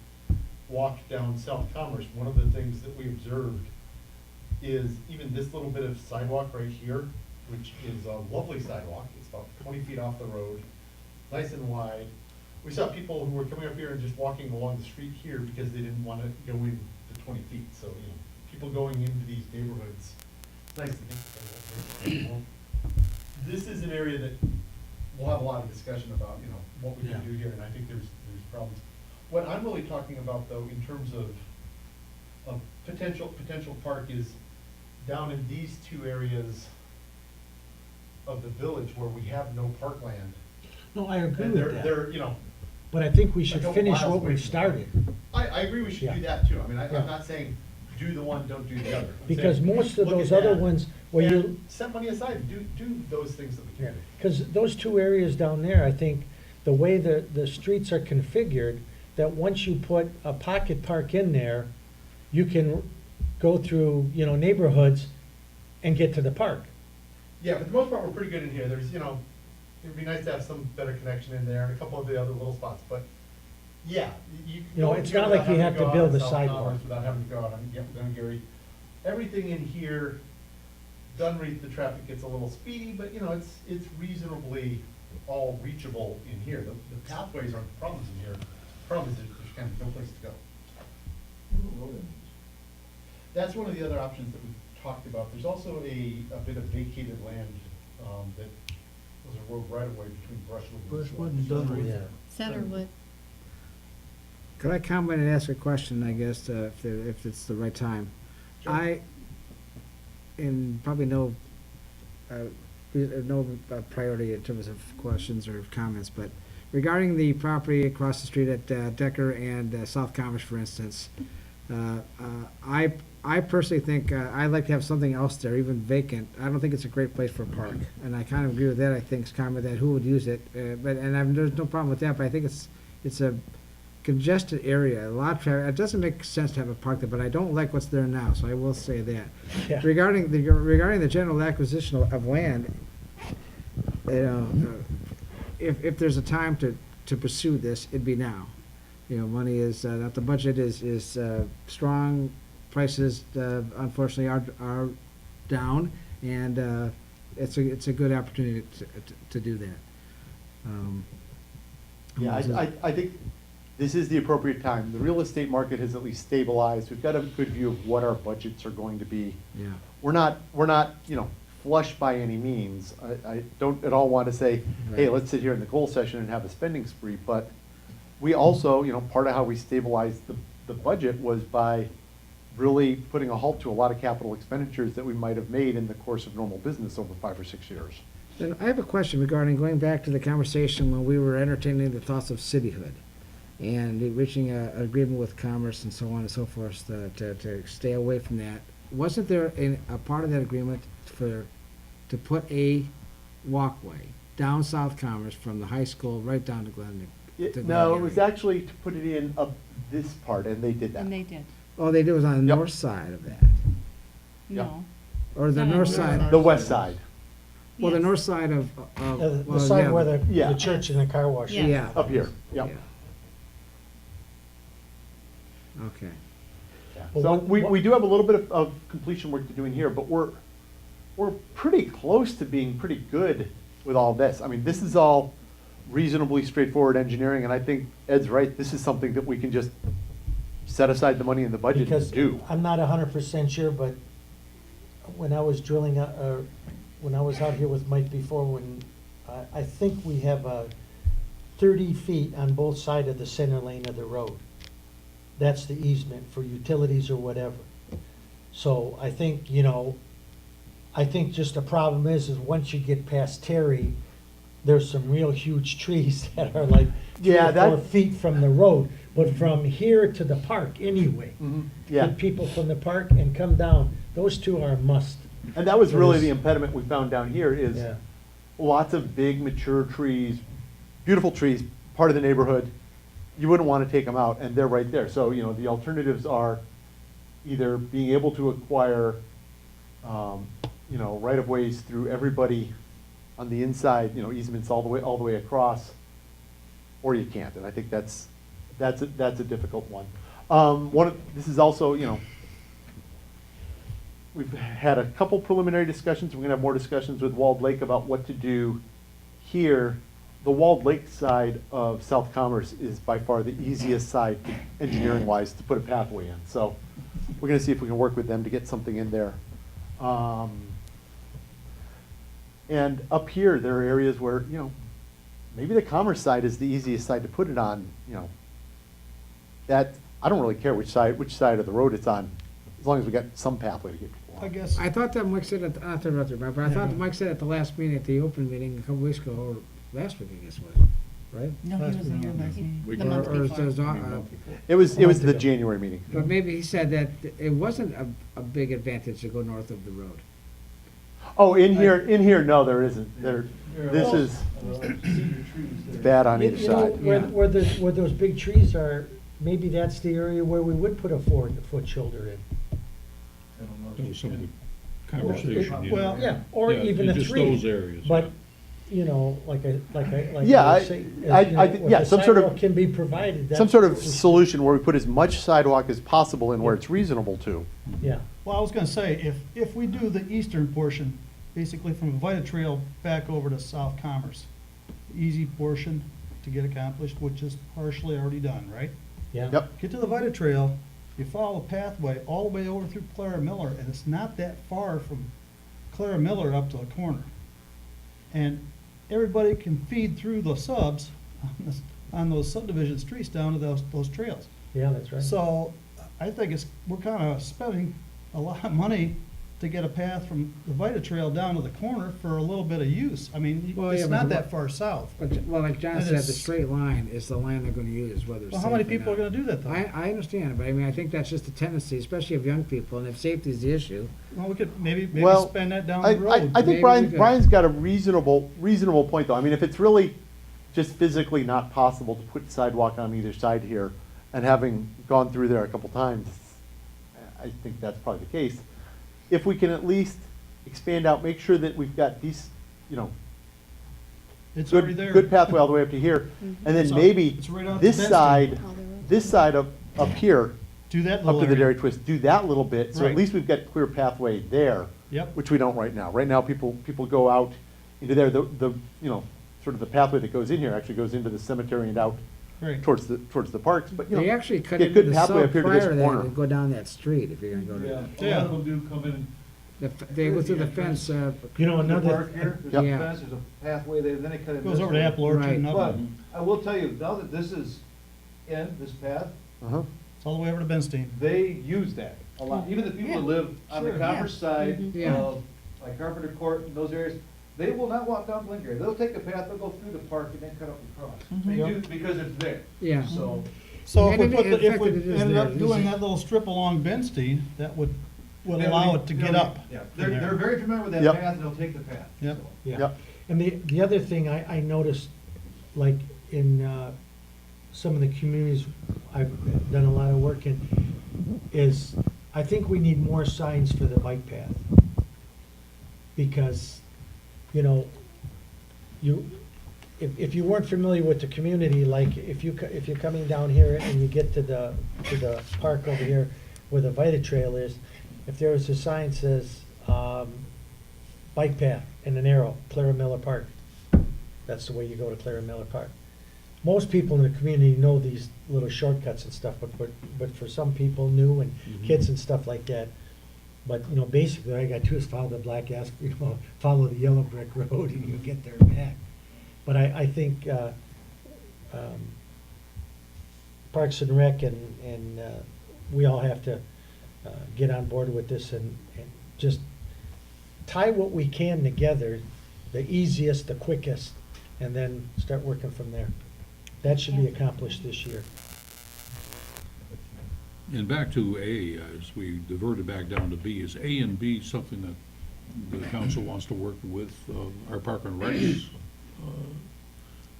walk down South Commerce, one of the things that we observed is even this little bit of sidewalk right here, which is a lovely sidewalk. It's about 20 feet off the road, nice and wide. We saw people who were coming up here and just walking along the street here because they didn't want to go in the 20 feet. So, you know, people going into these neighborhoods, it's nice to think that this is an area that we'll have a lot of discussion about, you know, what we can Yeah. do here, and I think there's problems. What I'm really talking about, though, in terms of potential park is down in these two areas of the village where we have no parkland. no, I agree And with that. they're, you know, But I think we should a couple finish miles what away we've from- started. I agree we should Yeah. do that too. I mean, Yeah. I'm not saying do the one, don't do the other. I'm Because saying, most of look those at other that ones where and you, set money aside, and do those things that we yeah, can do. because those two areas down there, I think, the way the streets are configured, that once you put a pocket park in there, you can go through, you know, neighborhoods and get to the park. Yeah, for the most part, we're pretty good in here. There's, you know, it'd be nice to have some better connection in there and a couple of the other little spots, but yeah, you. You know, go it's here not without like you having have to go out build on a South sidewalk. Commerce Without having to go out on, Glengarry. Everything in here, Dunreath, the traffic gets a little speedy, but you know, it's reasonably all reachable in here. The pathways aren't the problems in here. The problem is there's kind of no place to go. That's one of the other options that we've talked about. There's also a bit of vacated land, that was a road right away between Brushwood and. Brushwood and Dunreath. Yeah. Centerwood. Could I comment and ask a question, I guess, if it's the right time? And probably no priority in terms of questions or comments, but regarding the property across the street at Decker and South Commerce, for instance, I personally think I'd like to have something else there, even vacant. I don't think it's a great place for a park, and I kind of agree with that. I think it's comment that who would use it, there's no problem with that. But I think it's a congested area, a lot of traffic. It doesn't make sense to have a park there, but I don't like what's there now, so I will say that. Yeah. Regarding the general acquisition of land, you know, if there's a time to pursue this, it'd be now. You know, money is, the budget is strong, prices unfortunately are down, and it's a good opportunity to do that. Yeah, I think this is the appropriate time. The real estate market has at least stabilized. We've got a good view of what our budgets are going to be. Yeah. We're not, you know, flush by any means. I don't at all want to say, hey, Right. let's sit here in the goal session and have a spending spree, but we also, you know, part of how we stabilized the budget was by really putting a halt to a lot of capital expenditures that we might have made in the course of normal business over 5 or 6 years. Then I have a question regarding going back to the conversation when we were entertaining the thoughts of cityhood and reaching an agreement with Commerce and so on and so forth to stay away from that. Wasn't there a part of that agreement to put a walkway down South Commerce from the high school right down to Glen? No, it was actually to put it in up this part, and they did that. And they did. Oh, they did was on the Yep. north side of that, No. or the No, north no, side? The west side, Well, the Yes. north side of. The well, side yeah, where Yeah. the church and the car wash. is. Yeah. Yeah. up here, yep. Yeah. Okay. Yeah. Well, So what- we do have a little bit of completion work to do in here, but we're pretty close to being pretty good with all this. I mean, this is all reasonably straightforward engineering, and I think Ed's right, this is something that we can just set aside the money in the budget Because to do. I'm not 100% sure, but when I was drilling, when I was out here with Mike before, I think we have 30 feet on both sides of the center lane of the road. That's the easement for utilities or whatever. So I think, you know, I think just the problem is once you get past Terry, there's some real huge trees that are like 3 Yeah, or 4 that- feet from the road. But from here to the park anyway, Yeah, get people from the park and come down, those two are a must. and that was for really this. the impediment we found down here is Yeah. lots of big mature trees, beautiful trees, part of the neighborhood. You wouldn't want to take them out, and they're right there. So, you know, the alternatives are either being able to acquire, you know, right-of-ways through everybody on the inside, you know, easements all the way across, or you can't, and I think that's a difficult one. This is also, you know, we've had a couple preliminary discussions. We're gonna have more discussions with Walled Lake about what to do here. The Walled Lake side of South Commerce is by far the easiest side, engineering-wise, to put a pathway in. So we're gonna see if we can work with them to get something in there. And up here, there are areas where, you know, maybe the Commerce side is the easiest side to put it on, you know. That, I don't really care which side of the road it's on, as long as we got some pathway to get people on. I guess, I thought that Mike said, not to interrupt you, but I thought Mike said at the last meeting, at the open meeting a couple weeks ago, or last week, I guess it was, right? No, he wasn't here last meeting. We The can- month Or is before. there- It was month the ago. January meeting. But maybe he said that it wasn't a big advantage to go north of the road. Oh, in here, no, there isn't. This is bad on each You know, side. Yeah. where those big trees are, maybe that's the area where we would put a 4-foot shoulder in. I don't know. That was some of the conversation, you Well, know. Yeah, or Yeah, even a just 3. those areas, But, yeah. you know, like Yeah, I was saying, some sort of- sidewalk can be provided. Some sort of that's- solution where we put as much sidewalk as possible in where it's reasonable to. Yeah, Well, I was gonna say, if we do the eastern portion, basically from Vita Trail back over to South Commerce, the easy portion to get accomplished, which is partially already done, right? yeah. Yep. Get to the Vita Trail, you follow the pathway all the way over through Clara Miller, and it's not that far from Clara Miller up to the corner. And everybody can feed through the subs on this on those subdivision streets down to those trails. Yeah, that's right. So I think we're kind of spending a lot of money to get a path from the Vita Trail down to the corner for a little bit of use. I mean, Well, yeah, it's but not the- that far south. But, well, like John And said, the it's- straight line is the line they're gonna use, whether it's Well, how many safe or people are not. gonna do that though? I understand, but I mean, I think that's just a tendency, especially of young people, and if safety is the issue, Well, we could maybe Well, spend that down I the road. think Maybe Brian, we could. Brian's got a reasonable point, though. I mean, if it's really just physically not possible to put sidewalk on either side here, and having gone through there a couple times, I think that's probably the case. If we can at least expand out, make sure that we've got these, you know, It's already there. good pathway all the way up to here, and then It's maybe it's right out to this Benston. side, All the roads. this side up here, Do that up little to the area. Dairy Twist, do that little bit, so at Right. least we've got clear pathway there. Yep. Which we don't right now. Right now, people go out into there, you know, sort of the pathway that goes in here actually goes into the cemetery and out Right. towards the parks, but, you know. they actually cut get into good the pathway sub up here to prior this to that corner. and go down that street, if you're gonna go to, Yeah, a Yeah. lot of them do come in. they go through the fence, You know, The another, park here, there's Yep. a fence, there's a pathway there, then they cut it. Goes this over to way. Apple Orchard and Right. up. But I will tell you, now that this is in, this path, Uh-huh. It's all the way over to Benstein. they use that a lot. Even the people that live on the Sure. Commerce side Mhm. Yeah. of, like Carpenter Court and those areas, they will not walk down Blinker. They'll take the path, they'll go through the park and then cut up across. They do, because it's there. yeah. So, So if we And put, in if we fact, it is ended there. up doing that little strip along Benstein, that would they'll allow be- it to they'll get be- up. Yeah, from they're there. very familiar with that Yep. path, and they'll take the path. Yep. So. yeah. Yep. And the other thing I noticed, like in some of the communities I've done a lot of work in, is I think we need more signs for the bike path. Because, you know, if you weren't familiar with the community, like if you're coming down here and you get to the park over here where the Vita Trail is, if there was a sign that says, bike path and an arrow, Clara Miller Park, that's the way you go to Clara Miller Park. Most people in the community know these little shortcuts and stuff, but for some people new and kids and stuff like that. But, you know, basically, all you gotta do is follow the black follow the yellow brick road and you'll get there and back. But I think, Parks and Rec and we all have to, get on board with this and just tie what we can together, the easiest, the quickest, and then start working from there. That should be Yeah. accomplished this year. And back to A, as we diverted back down to B, is A and B something that the council wants to work with our Park and Recs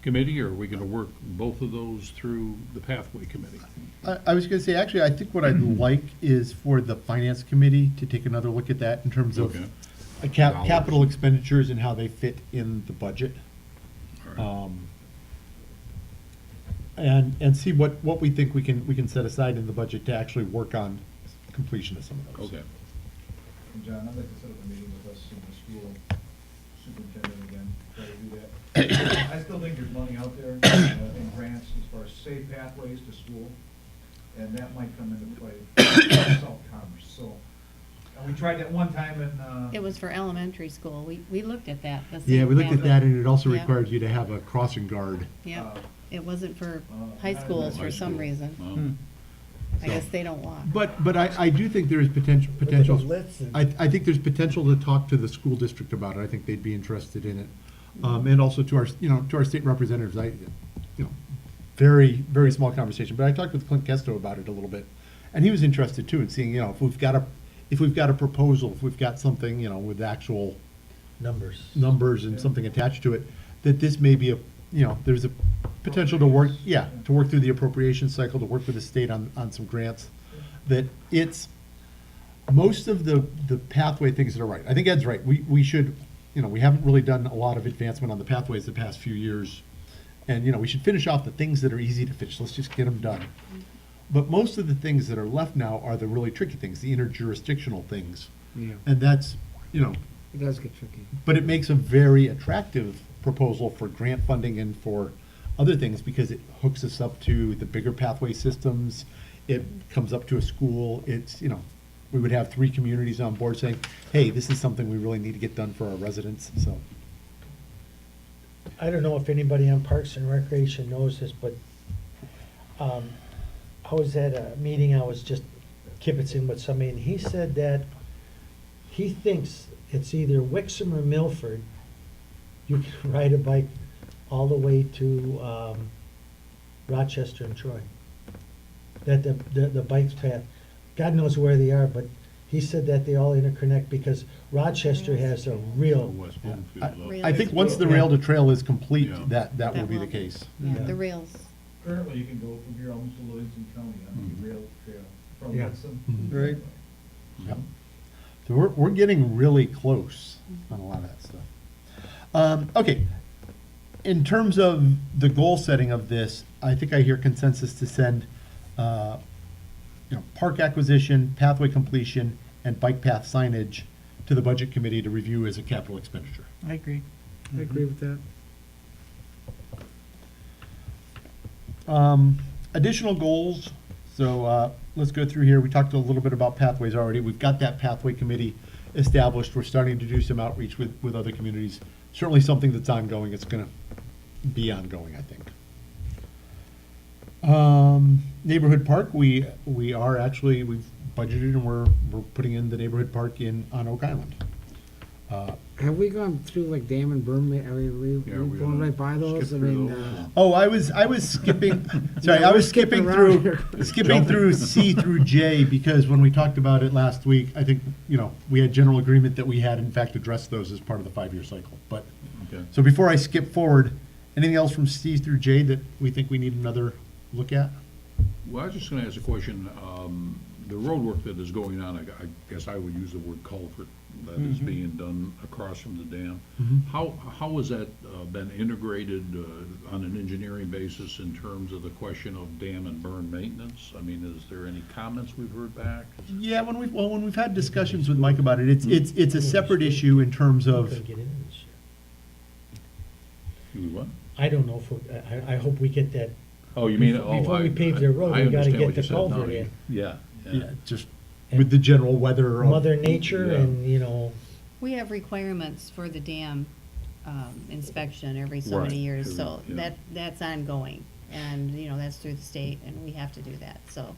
committee, or are we gonna work both of those through the Pathway Committee? I was gonna say, actually, I think what I'd like is for the finance committee to take another look at that in terms of Okay. capital expenditures and how they fit in the budget. All right. And see what we think we can set aside in the budget to actually work on completion of some of those. Okay. And John, I'd like to set up a meeting with us and the school superintendent again, try to do that. I still think there's money out there in grants as far as safe pathways to school, and that might come into play for South Commerce, so. And we tried that one time in, It was for elementary school. We looked at that. the Yeah, same we looked at pathway. that, and it also Yeah. requires you to have a crossing guard. Yep, it wasn't for Uh, high schools high for some school. reason. Hmm. I guess they don't walk. But I do think there is potential, blitz and- I think there's potential to talk to the school district about it. I think they'd be interested in it. And also to our state representatives, very, very small conversation, but I talked with Clint Kesto about it a little bit. And he was interested too in seeing, if we've got a proposal, if we've got something, with actual Numbers. numbers and something attached to it, that this may be there's a potential to work through the appropriation cycle, to work with the state on some grants. That it's, most of the pathway things that are right. I think Ed's right. We should, we haven't really done a lot of advancement on the pathways the past few years. And, we should finish off the things that are easy to finish. Let's just get them done. But most of the things that are left now are the really tricky things, the interjurisdictional things. Yeah, And that's, it does get tricky. but it makes a very attractive proposal for grant funding and for other things, because it hooks us up to the bigger pathway systems. It comes up to a school. It's, we would have 3 communities on board saying, hey, this is something we really need to get done for our residents, so. I don't know if anybody on Parks and Recreation knows this, but I was at a meeting, I was just kibitzing with somebody, and he said that he thinks it's either Wixom or Milford, you can ride a bike all the way to Rochester and Troy. That the bike path, God knows where they are, but he said that they all interconnect because Rochester has a real, West Yeah. Bloomfield, I think once the rail to trail is complete, Yeah. that will That be the will. case. Yeah, Yeah. the rails. Currently, you can go from here almost to Livingston County on the rail trail from Yeah. Wixom. Mhm. Right. Yep. So we're getting really close on a lot of that stuff. Okay, in terms of the goal setting of this, I think I hear consensus to send, park acquisition, pathway completion, and bike path signage to the budget committee to review as a capital expenditure. I agree. I agree with that. Additional goals, so let's go through here. We talked a little bit about pathways already. We've got that pathway committee established. We're starting to do some outreach with other communities. Certainly something that's ongoing. It's gonna be ongoing, I think. Neighborhood park, we are actually, we've budgeted and we're putting in the neighborhood park on Oak Island. Have we gone through like Dam and Berm, are we Yeah, we're going gonna right by those? skip I through mean, those. Oh, I was skipping, sorry, Yeah, I we're was skipping skipping around through, here. skipping through C through J, because when we talked about it last week, I think, we had general agreement that we had in fact addressed those as part of the 5-year cycle. But, Okay. so before I skip forward, anything else from C through J that we think we need another look at? Well, I was just gonna ask a question. The road work that is going on, I guess I would use the word culvert, that is being done across from the dam. How has that been integrated on an engineering basis in terms of the question of dam and burn maintenance? I mean, is there any comments we've heard back? Yeah, when we've had discussions with Mike about it, it's a separate issue in terms we're of, gonna get into this year. You what? I don't know if, I hope we get that. Oh, you mean, Before- before we pave the road, I we gotta understand get what the you said now. culvert in. Yeah. yeah, just with the general weather. Mother Nature Yeah. and, We have requirements for the dam inspection every so Right. many years, so Yeah. that's ongoing. And, that's through the state, and we have to do that, so.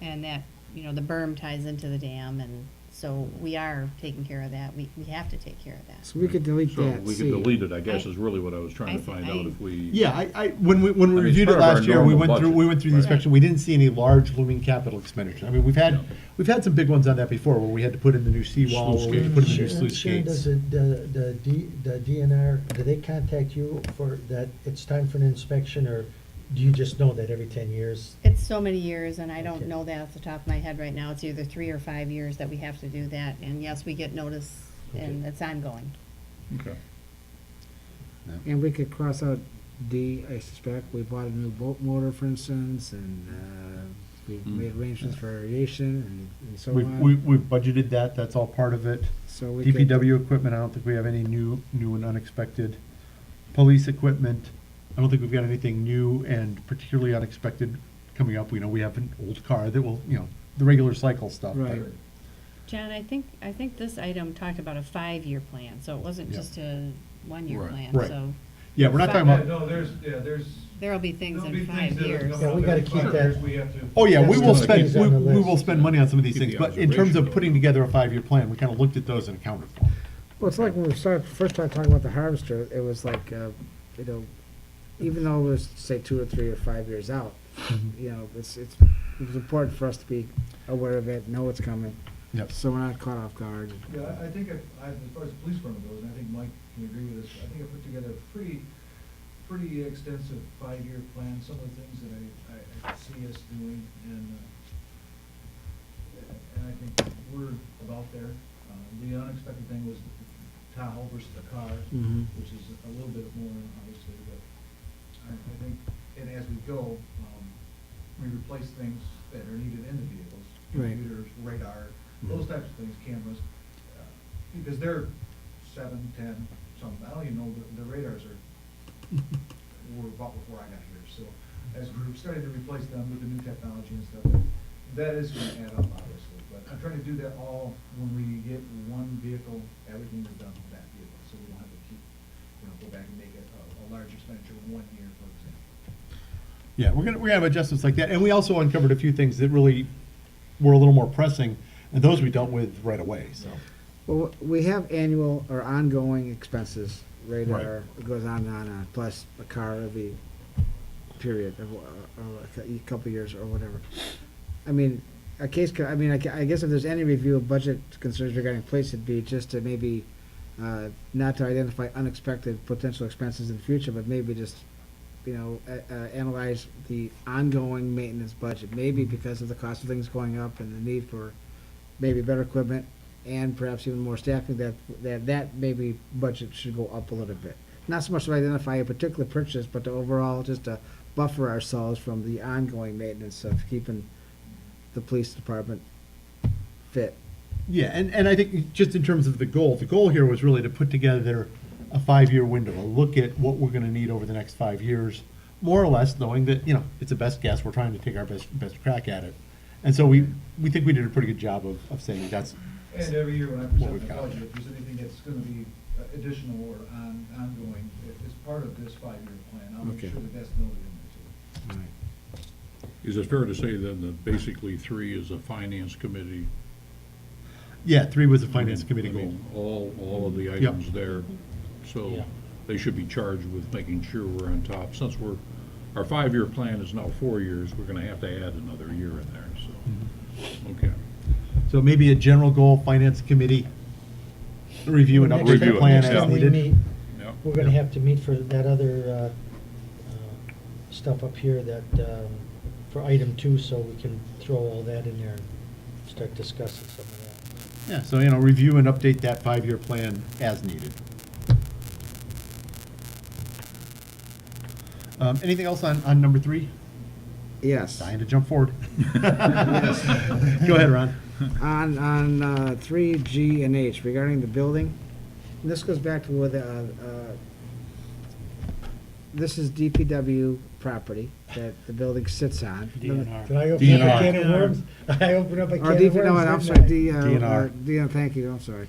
And that, the berm ties into the dam, and so we are taking care of that. We have to take care of that. So we could delete So that. we C. could delete it, I guess, is really what I was trying to I- find out if we. Yeah, when we mean, it's reviewed it part of our last year, we normal went through budget. the Right. inspection, we didn't see any large looming capital expenditure. I mean, we've had some big ones on that before, where we had to put in the new seawall, where we had to put in the new sluice Sharon, gates. does the DNR, do they contact you for that, it's time for an inspection, or do you just know that every 10 years? It's so many years, and I don't Okay. know that off the top of my head right now. It's either 3 or 5 years that we have to do that, and yes, we get notice, and Okay. it's ongoing. Okay. And we could cross out D, I suspect. We bought a new boat motor, for instance, and we made arrangements for aeration and so on. We've budgeted that, that's all part of it. So we could- DPW equipment, I don't think we have any new and unexpected. Police equipment, I don't think we've got anything new and particularly unexpected coming up. We know we have an old car that will, the regular cycle stuff. Right. John, I think this item talked about a 5-year plan, so it wasn't Yeah. just a 1-year Right. plan, Right. so Yeah, we're not talking Yeah, about, no, there's, there'll be things there'll be in things 5 that are years. coming Yeah, up we in gotta 5 keep that- years. We have to. oh yeah, we That's will just spend, things on the we will list. spend money on some of these Keep things, the but in terms of observation putting going. together a 5-year plan, we kind of looked at those and accounted for them. Well, it's like when we first started talking about the harvester, it was like, even though it was, say, 2 or 3 or 5 years out, it was important for us to be aware of it, know it's coming, Yep. so we're not caught off guard. Yeah, I think as far as the police department goes, and I think Mike can agree with this, I think I put together a pretty extensive 5-year plan, some of the things that I see us doing, and I think we're about there. The unexpected thing was the Tahoe versus the car, Mhm. which is a little bit more, obviously, but I think, and as we go, we replace things that are needed in the vehicles, Right. computers, radar, those types of things, cameras, because they're 7, 10, something, I don't even know, the radars were bought before I got here, so as we're starting to replace them with the new technology and stuff, that is gonna add up, obviously, but I'm trying to do that all when we get one vehicle, everything is done with that vehicle, so we don't have to keep, go back and make a large expenditure 1 year, for example. Yeah, we're gonna have adjustments like that, and we also uncovered a few things that really were a little more pressing, and those we dealt with right away, so. Well, we have annual or ongoing expenses, radar, Right. it goes on and on, plus a car every period, or a couple years or whatever. I mean, I guess if there's any review of budget concerns regarding police, it'd be just to maybe, not to identify unexpected potential expenses in the future, but maybe just, analyze the ongoing maintenance budget, maybe because of the cost of things going up and the need for maybe better equipment and perhaps even more staffing, that maybe budget should go up a little bit. Not so much to identify a particular purchase, but to overall just to buffer ourselves from the ongoing maintenance of keeping the police department fit. Yeah, and I think just in terms of the goal here was really to put together a 5-year window, a look at what we're gonna need over the next 5 years, more or less knowing that, it's a best guess, we're trying to take our best crack at it. And so we think we did a pretty good job of saying that's. And every year when I what present we've the got. budget, if there's anything that's gonna be additional or ongoing, as part of this 5-year plan, I'll make Okay. sure that that's noted in there too. Is it fair to say then that basically 3 is a finance committee? Yeah, 3 was a finance committee I goal. mean, all of the items there, so Yeah. they should be charged with making sure we're on top. Since our 5-year plan is now 4 years, we're gonna have to add another year in there, so, okay. So maybe a general goal, finance committee, review and Next update time- the plan next as time we needed. meet, Yeah. we're gonna have to meet for that other, stuff up here that, for item 2, so we can throw all that in there and start discussing some of that. Yeah, so, review and update that 5-year plan as needed. Anything else on number 3? Yes. Dying to jump forward. Go ahead, Ron. On 3G and H regarding the building, and this goes back to where this is DPW property that the building sits on. DNR. Did I open up a DNR. can of worms? I opened up a can Or of DP, worms, no, I'm didn't sorry, I? DNR. thank you, I'm sorry.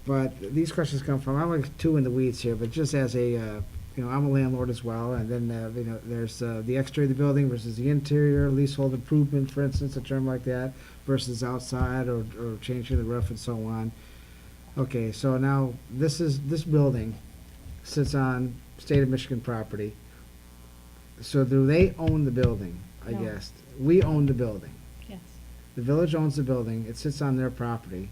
But these questions come from, I'm like too in the weeds here, but just as a, I'm a landlord as well, and then, there's the exterior of the building versus the interior, leasehold improvement, for instance, a term like that, versus outside or changing the roof and so on. Okay, so now, this building sits on state of Michigan property. So do they own the building, I No. guess? We own the building. Yes. The village owns the building, it sits on their property.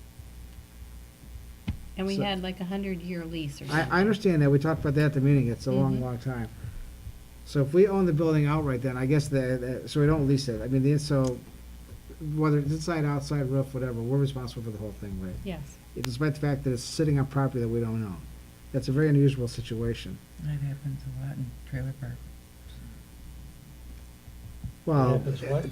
And we So- had like 100-year lease or I something. understand that, we talked about that at the meeting, it's a long, Mhm. long time. So if we own the building outright, then I guess so we don't lease it, I mean, so, whether it's inside, outside, roof, whatever, we're responsible for the whole thing, right? Yes. Despite the fact that it's sitting on property that we don't own. That's a very unusual situation. That happens a lot in trailer parks. Well, Happens what?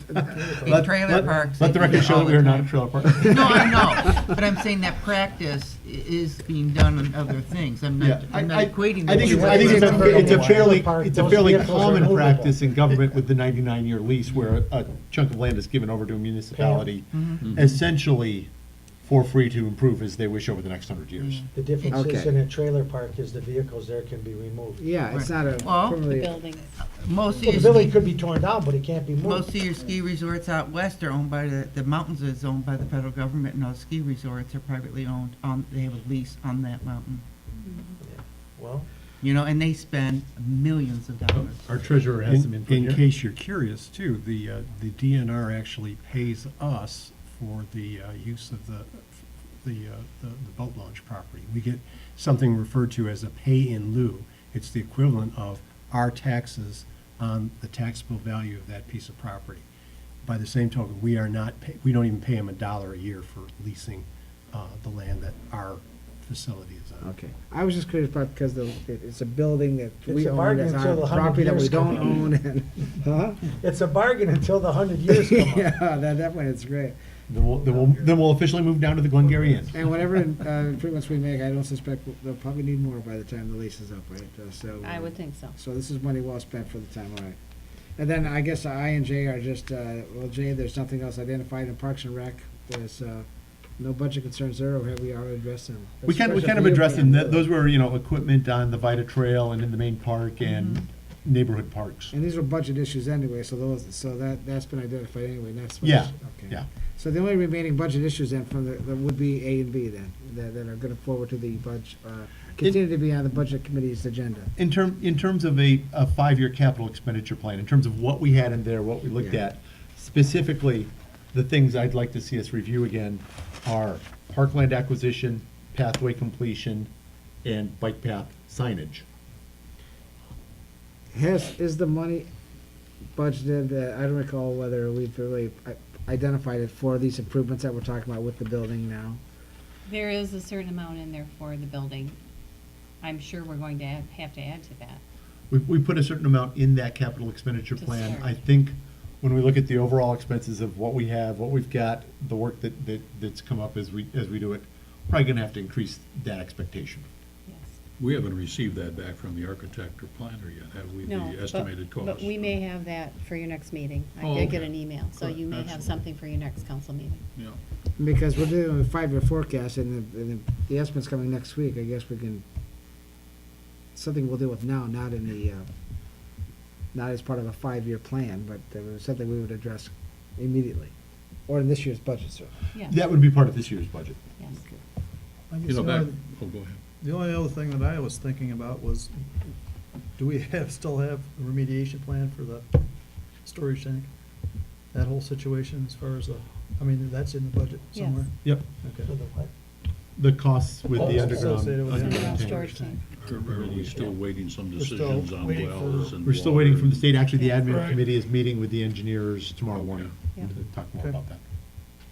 In trailer parks. Let the they do record it show all that the we are not a time. trailer park. No, I know, but I'm saying that practice is being done on other things. I'm Yeah, not equating. I think the it's, two. it's a fairly, Park, it's a those fairly vehicles are common movable. practice in government with the 99-year lease where a chunk of land is given over to a municipality, Mhm. essentially for free to improve as they wish over the next 100 years. The difference is Okay. in a trailer park is the vehicles there can be removed. yeah, it's not a. Well- The permanently- building. Most of Well, your the building ski, could be torn down, but it can't be most of moved. your ski resorts out west are owned by the mountains is owned by the federal government, and those ski resorts are privately owned. They have a lease on that mountain, Well, and they spend millions of dollars. Our treasurer has some input In here. case you're curious too, the DNR actually pays us for the use of the boat launch property. We get something referred to as a pay in lieu. It's the equivalent of our taxes on the taxable value of that piece of property. By the same token, we don't even pay them $1 a year for leasing the land that our facility is on. Okay, I was just curious about, because it's a building that we It's a own, bargain that's until on the 100 property that we years don't come own, and, huh? it's a bargain until the 100 years come up. Yeah, that point, it's great. Then we'll officially move down to the Glengarry Inn. And whatever improvements we make, I don't suspect, they'll probably need more by the time the lease is up, right? So. I would think so. So this is money well spent for the time, all right. And then I guess I and J are just, well, J, there's nothing else identified in Parks and Rec. There's No budget concerns there, or have we already addressed them? We kind of addressed them. Those were, equipment on the Vita Trail and in the main park and neighborhood parks. And these were budget issues anyway, so that's been identified anyway, and that's. what Yeah, it's- okay. yeah. So the only remaining budget issues then that would be A and B then, that are gonna forward to the budget, continue to be on the budget committee's agenda. In terms of a 5-year capital expenditure plan, in terms of what we had in there, what we looked Yeah. at, specifically, the things I'd like to see us review again are parkland acquisition, pathway completion, and bike path signage. Is the money budgeted, I don't recall whether we've really identified it for these improvements that we're talking about with the building now. There is a certain amount in there for the building. I'm sure we're going to have to add to that. We put a certain amount in that capital expenditure To plan. start. I think when we look at the overall expenses of what we have, what we've got, the work that's come up as we do it, probably gonna have to increase that expectation. Yes. We haven't received that back from the architect or planner yet, have we, No, the but- estimated cost? But we may have that for your next meeting. I Oh, did get okay. an email, so Good, you may have excellent. something for your next council meeting. Yeah. Because we're doing a 5-year forecast and the estimate's coming next week, I guess we can, something we'll deal with now, not in the, not as part of a 5-year plan, but something we would address immediately, or in this year's budget, sir. Yeah. That would be part of this year's budget. Yes. I guess You know, the back, only- oh, go ahead. The only other thing that I was thinking about was, do we still have a remediation plan for the storage tank? That whole situation as far as that's in the budget Yes. somewhere? Yep. Okay. The costs with the Oh, underground. associated with the underground Underground tank. storage tank. Are we still waiting some We're still decisions on waiting for- wells and We're still waiting from the water? state. Actually, the admin Right. committee is meeting with the engineers tomorrow morning Yeah. to talk more Okay. about that.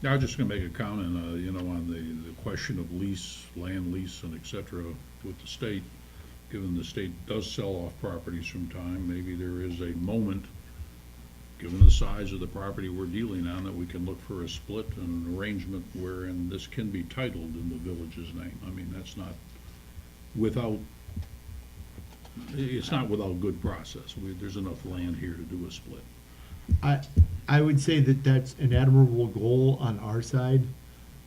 Now, I was just gonna make a comment, on the question of lease, land lease and et cetera with the state. Given the state does sell off properties from time, maybe there is a moment, given the size of the property we're dealing on, that we can look for a split and arrangement wherein this can be titled in the village's name. I mean, that's not it's not without good process. There's enough land here to do a split. I would say that that's an admirable goal on our side.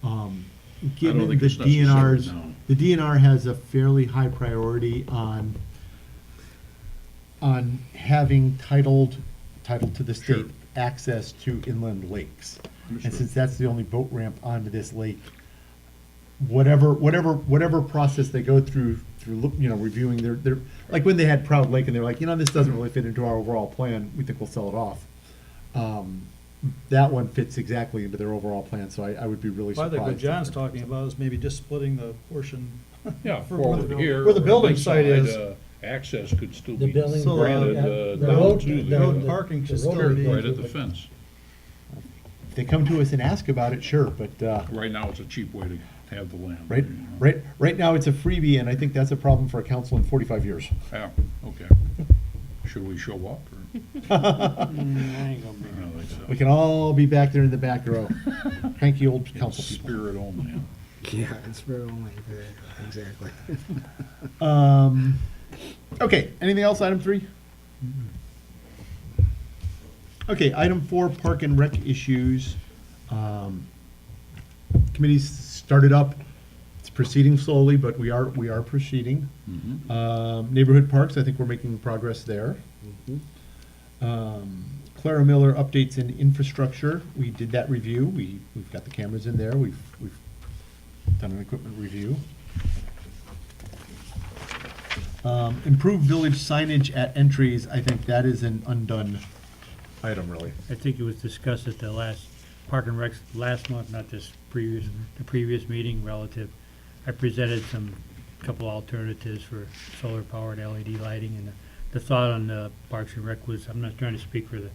Given think the it's necessary DNR's, now. the DNR has a fairly high priority on having titled to the state Sure. access to inland lakes. And Understood. since that's the only boat ramp onto this lake, whatever process they go through, reviewing their, like when they had Proud Lake and they're like, this doesn't really fit into our overall plan, we think we'll sell it off. That one fits exactly into their overall plan, so I would be really Well, I surprised. think what if John's they're- talking about is maybe just splitting the portion. Yeah, for forward here. Where the building lakeside, site is. Access could still The be building, So, granted, the down road, to the road the, parking should the still rotary be- right at the fence. If they come to us and ask about it, sure, but, Right now, it's a cheap way to have the land. right, you know. right now, it's a freebie, and I think that's a problem for a council in 45 years. Yeah, okay. Should we show up, or? I don't think so. We can all be back there in the back row. Cranky old In council people. spirit only, huh? Yeah, it's very only, exactly. Okay, anything else, item 3? Okay, item 4, park and rec issues. Committee's started up, it's proceeding slowly, but we are proceeding. Mhm. Neighborhood parks, I think we're making progress there. Clara Miller updates in infrastructure, we did that review, we've got the cameras in there, we've done an equipment review. Improved village signage at entries, I think that is an undone item, really. I think it was discussed at the last Park and Recs last month, not the previous meeting relative. I presented couple alternatives for solar-powered LED lighting, and the thought on the Parks and Rec was, I'm not trying to speak for the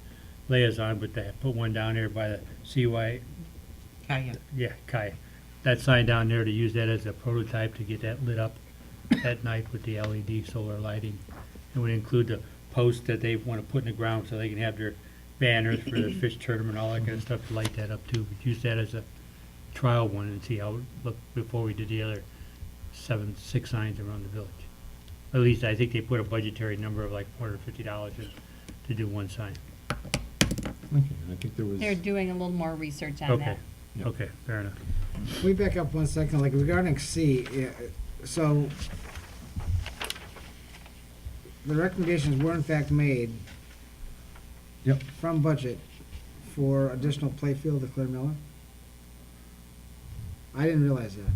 liaison, but they put one down there by the CY. Kaya. That sign down there, to use that as a prototype to get that lit up at night with the LED solar lighting. It would include the posts that they want to put in the ground so they can have their banners for the fish tournament, all that kind of stuff, to light that up too. But use that as a trial one and see how it looked before we did the other 6 signs around the village. At least I think they put a budgetary number of like $450 in to do one sign. Okay, I think there was. They're doing a little more research on Okay, that. Yep. okay, fair enough. We back up 1 second, like regarding C, so the recommendations were in fact made Yep. from budget for additional playfield at Claire Miller? I didn't realize that.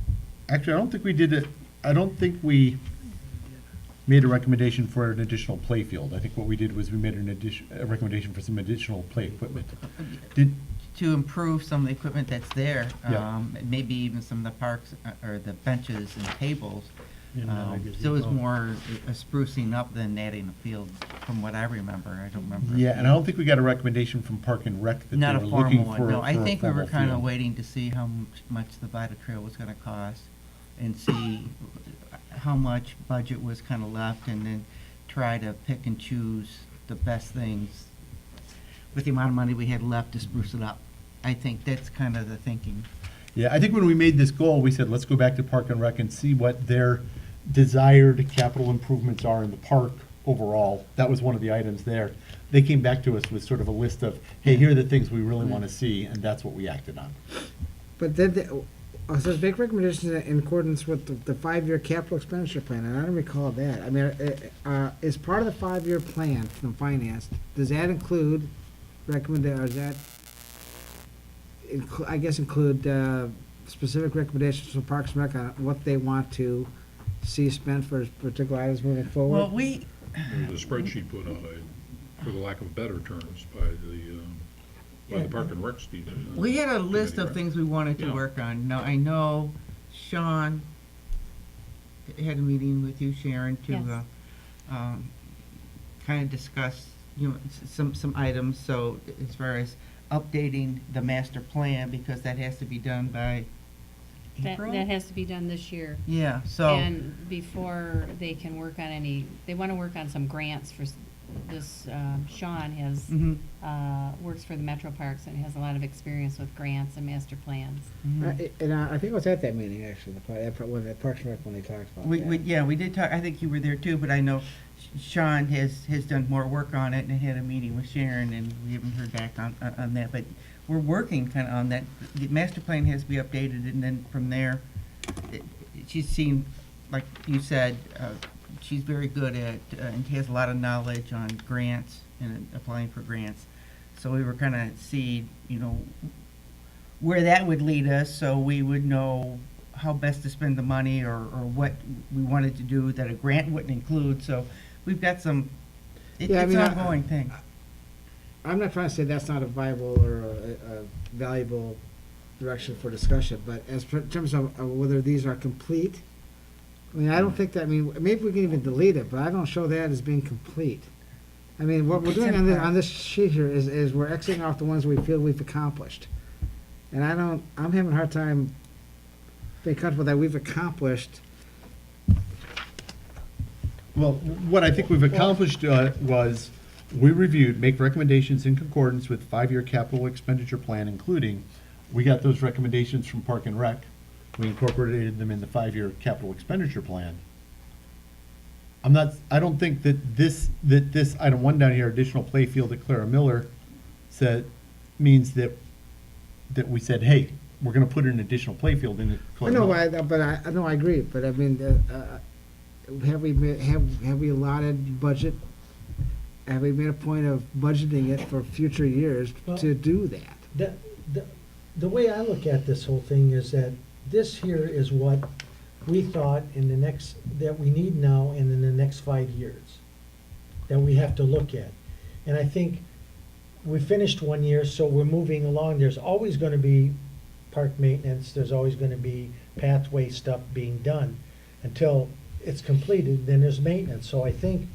Actually, I don't think we did it, I don't think we made a recommendation for an additional playfield. I think what we did was we made a recommendation for some additional play equipment. Did, To improve some of the equipment that's there, Yeah. maybe even some of the parks, or the benches and tables. And, So it was gazebo. more a sprucing up than adding a field, from what I remember. I don't remember. yeah, and I don't think we got a recommendation from Park and Rec that they Not a were looking formal for. one, no. I for a think we were formal kind of field. waiting to see how much the Vita Trail was gonna cost, and see how much budget was kind of left, and then try to pick and choose the best things with the amount of money we had left to spruce it up. I think that's kind of the thinking. Yeah, I think when we made this goal, we said, let's go back to Park and Rec and see what their desired capital improvements are in the park overall. That was one of the items there. They came back to us with sort of a list of, hey, here are the things we really want to see, and that's what we acted on. But then, it says make recommendations in accordance with the 5-year capital expenditure plan, and I don't recall that. I mean, is part of the 5-year plan from finance, does that include or is that, I guess include specific recommendations from Parks and Rec on what they want to see spent for particular items moving forward? Well, we, There was a spreadsheet put out, for the lack of better terms, by the Park and Rec Steve. we had a list of right? things we wanted to Yeah. work on. Now, I know Sean had a meeting with you, Sharon, to, Yes. kind of discuss, you know, some items, so as far as updating the master plan, because that has to be done by That, April? that has to be done this year. Yeah, so, And before they can work on any, they want to work on some grants for this, Sean has, mhm, works for the Metro Parks and has a lot of experience with grants and master plans. mhm. And I think I was at that meeting, actually, when Parks and Rec, when they talked about that. Yeah, we did talk, I think you were there too, but I know Sean has done more work on it and had a meeting with Sharon, and we haven't heard back on that, but we're working kind of on that. The master plan has to be updated, and then from there, she's seen, like you said, she's very good at, and has a lot of knowledge on grants and applying for grants. So we were kind of see, you know, where that would lead us, so we would know how best to spend the money, or what we wanted to do that a grant wouldn't include. So we've got some, it's Yeah, I an mean, ongoing thing. I'm not trying to say that's not a viable or a valuable direction for discussion, but in terms of whether these are complete, I mean, I don't think that, I mean, maybe we can even delete it, but I don't show that as being complete. I mean, what we're doing on this sheet here is we're exiting off the ones we feel we've accomplished. And I'm having a hard time being comfortable that we've accomplished. Well, what I think we've accomplished was, we reviewed, make recommendations in concordance with 5-year capital expenditure plan, including, we got those recommendations from Park and Rec. We incorporated them in the 5-year capital expenditure plan. I don't think that this item 1 down here, additional playfield at Clara Miller, means that we said, hey, we're gonna put an additional playfield in at I Clara know, Miller. I know, I agree, but I mean, have we allotted budget? Have we made a point of budgeting it for future years Well- to do that? The way I look at this whole thing is that this here is what we thought that we need now and in the next 5 years, that we have to look at. And I think we finished 1 year, so we're moving along. There's always gonna be park maintenance, there's always gonna be pathway stuff being done until it's completed, then there's maintenance. So I think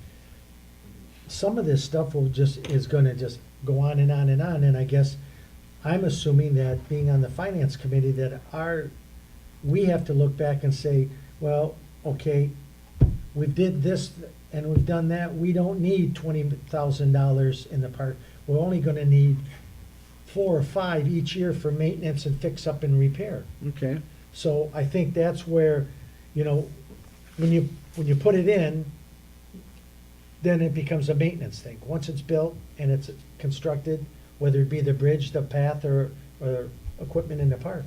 some of this stuff is gonna just go on and on and on, and I guess I'm assuming that, being on the finance committee, that we have to look back and say, well, okay, we did this and we've done that, we don't need $20,000 in the park. We're only gonna need 4 or 5 each year for maintenance and fix up and repair. Okay. So I think that's where, you know, when you put it in, then it becomes a maintenance thing. Once it's built and it's constructed, whether it be the bridge, the path, or equipment in the park.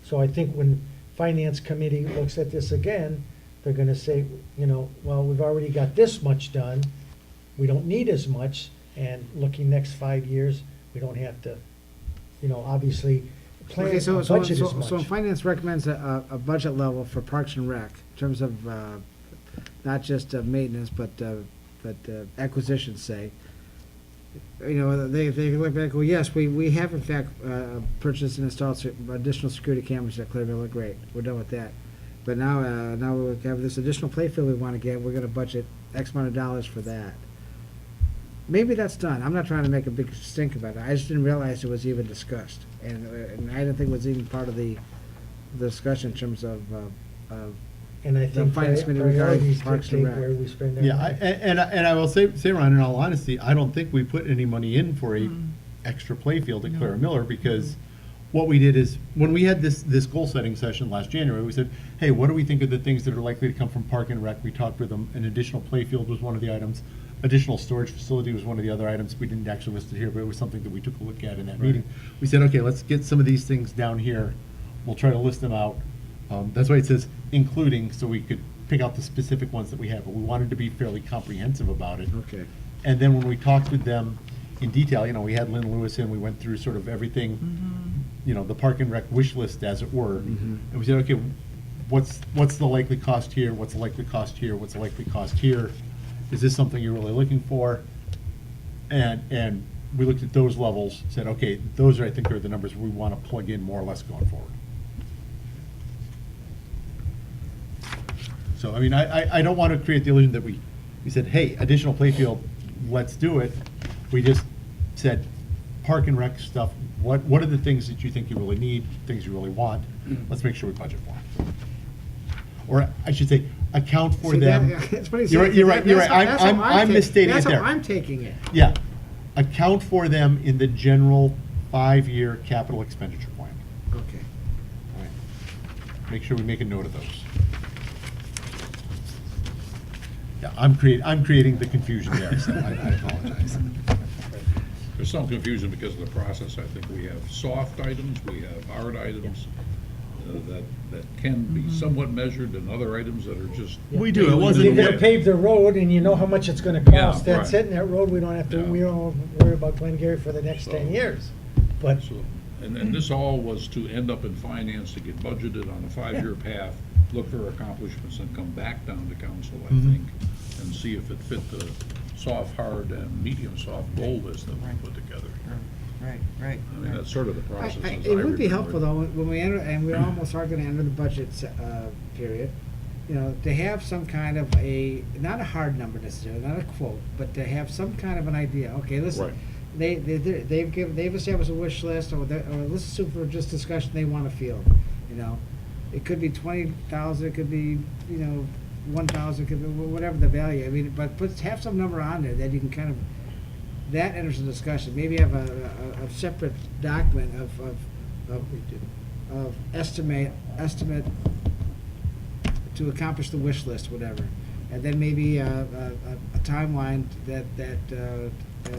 So I think when Finance Committee looks at this again, they're gonna say, you know, well, we've already got this much done, we don't need as much, and looking next 5 years, we don't have to, you know, obviously, plan Okay, a so, budget as so much. finance recommends a budget level for Parks and Rec in terms of, not just maintenance, but acquisitions, say. You know, they look back, well, yes, we have in fact, purchased and installed additional security cameras at Clearville, great, we're done with that. But now, now we have this additional playfield we wanna get, we're gonna budget X amount of dollars for that. Maybe that's done, I'm not trying to make a big stink about it, I just didn't realize it was even discussed. And I didn't think it was even part of the discussion in terms of, And I think Finance Committee regarding priorities Parks and dictate Rec. where we spend our Yeah, money. and I will say, Ron, in all honesty, I don't think we put any money in for a extra playfield at Clara Miller, because what we did is, when we had this goal-setting session last January, we said, hey, what do we think are the things that are likely to come from Park and Rec? We talked with them, an additional playfield was one of the items, additional storage facility was one of the other items, we didn't actually list it here, but it was something that we took a look at in that meeting. We said, okay, let's get some of these things down here, we'll try to list them out. That's why it says including, so we could pick out the specific ones that we have, but we wanted to be fairly comprehensive about it. okay. And then when we talked with them in detail, you know, we had Lynn Lewis in, we went through sort of everything, you know, the Park and Rec wish list, as it were. And we said, okay, what's the likely cost here, what's the likely cost here, what's the likely cost here? Is this something you're really looking for? And we looked at those levels, said, okay, those are, I think, are the numbers we want to plug in more or less going forward. So, I mean, I don't want to create the illusion that we said, hey, additional playfield, let's do it. We just said, Park and Rec stuff, what are the things that you think you really need, things you really want? Let's make sure we budget for them. Or I should say, account for See, them. that- it's funny you You're say right, you're right, that. you're right. That's how I'm take- misstating it there. That's how I'm taking it. Yeah, account for them in the general 5-year capital expenditure plan. Okay, all right. Make sure we make a note of those. Yeah, I'm creating the confusion there, so I apologize. There's some confusion because of the process. I think we have soft items, we have hard items that can be somewhat measured, and other items that are just. We do, it You wasn't- gotta pave the road, and you know how much it's gonna Yeah, cost. That's right. it, and that road, we don't have to, Yeah. we don't worry about Glengarry for the next So- 10 years. But So, and this all was to end up in finance, to get budgeted on a 5-year path, look for accomplishments, and come back down to council, I think, and see if it fit the soft, hard, and medium-soft goal list that we put together. Right, right. I mean, that's sort of the process as I It would be remember helpful, it. though, when we enter, and we almost are gonna enter the budget period, you know, to have some kind of a, not a hard number necessarily, not a quote, but to have some kind of an idea, okay, listen, Right. they've established a wish list, or let's assume for just discussion, they want a field, you know? It could be 20,000, it could be, you know, 1,000, it could be whatever the value, I mean, but have some number on there that you can kind of, that enters the discussion. Maybe have a separate document of estimate to accomplish the wish list, whatever. And then maybe a timeline that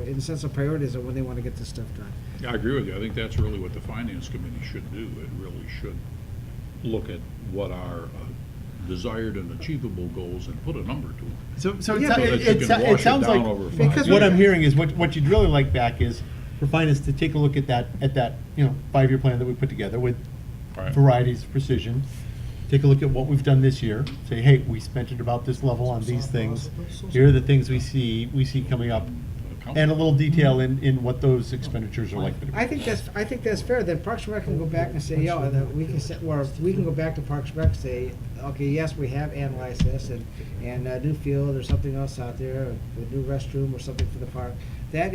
in the sense of priorities of when they want to get this stuff done. Yeah, I agree with you. I think that's really what the finance committee should do. It really should look at what are desired and achievable goals and put a number to them. So So that you can wash it sounds down like, over 5 because what years. I'm hearing is, what you'd really like back is for finance to take a look at that, you know, 5-year plan that we put together with Right. varieties, precision. Take a look at what we've done this year, say, hey, we spent it about this level on these things. Here are the things we see coming up, and a little detail in what those expenditures are likely to be. I think that's fair. Then Parks and Rec can go back and say, yo, we can say, or we can go back to Parks and Rec and say, okay, yes, we have analyzed this, and a new field or something else out there, a new restroom or something for the park. That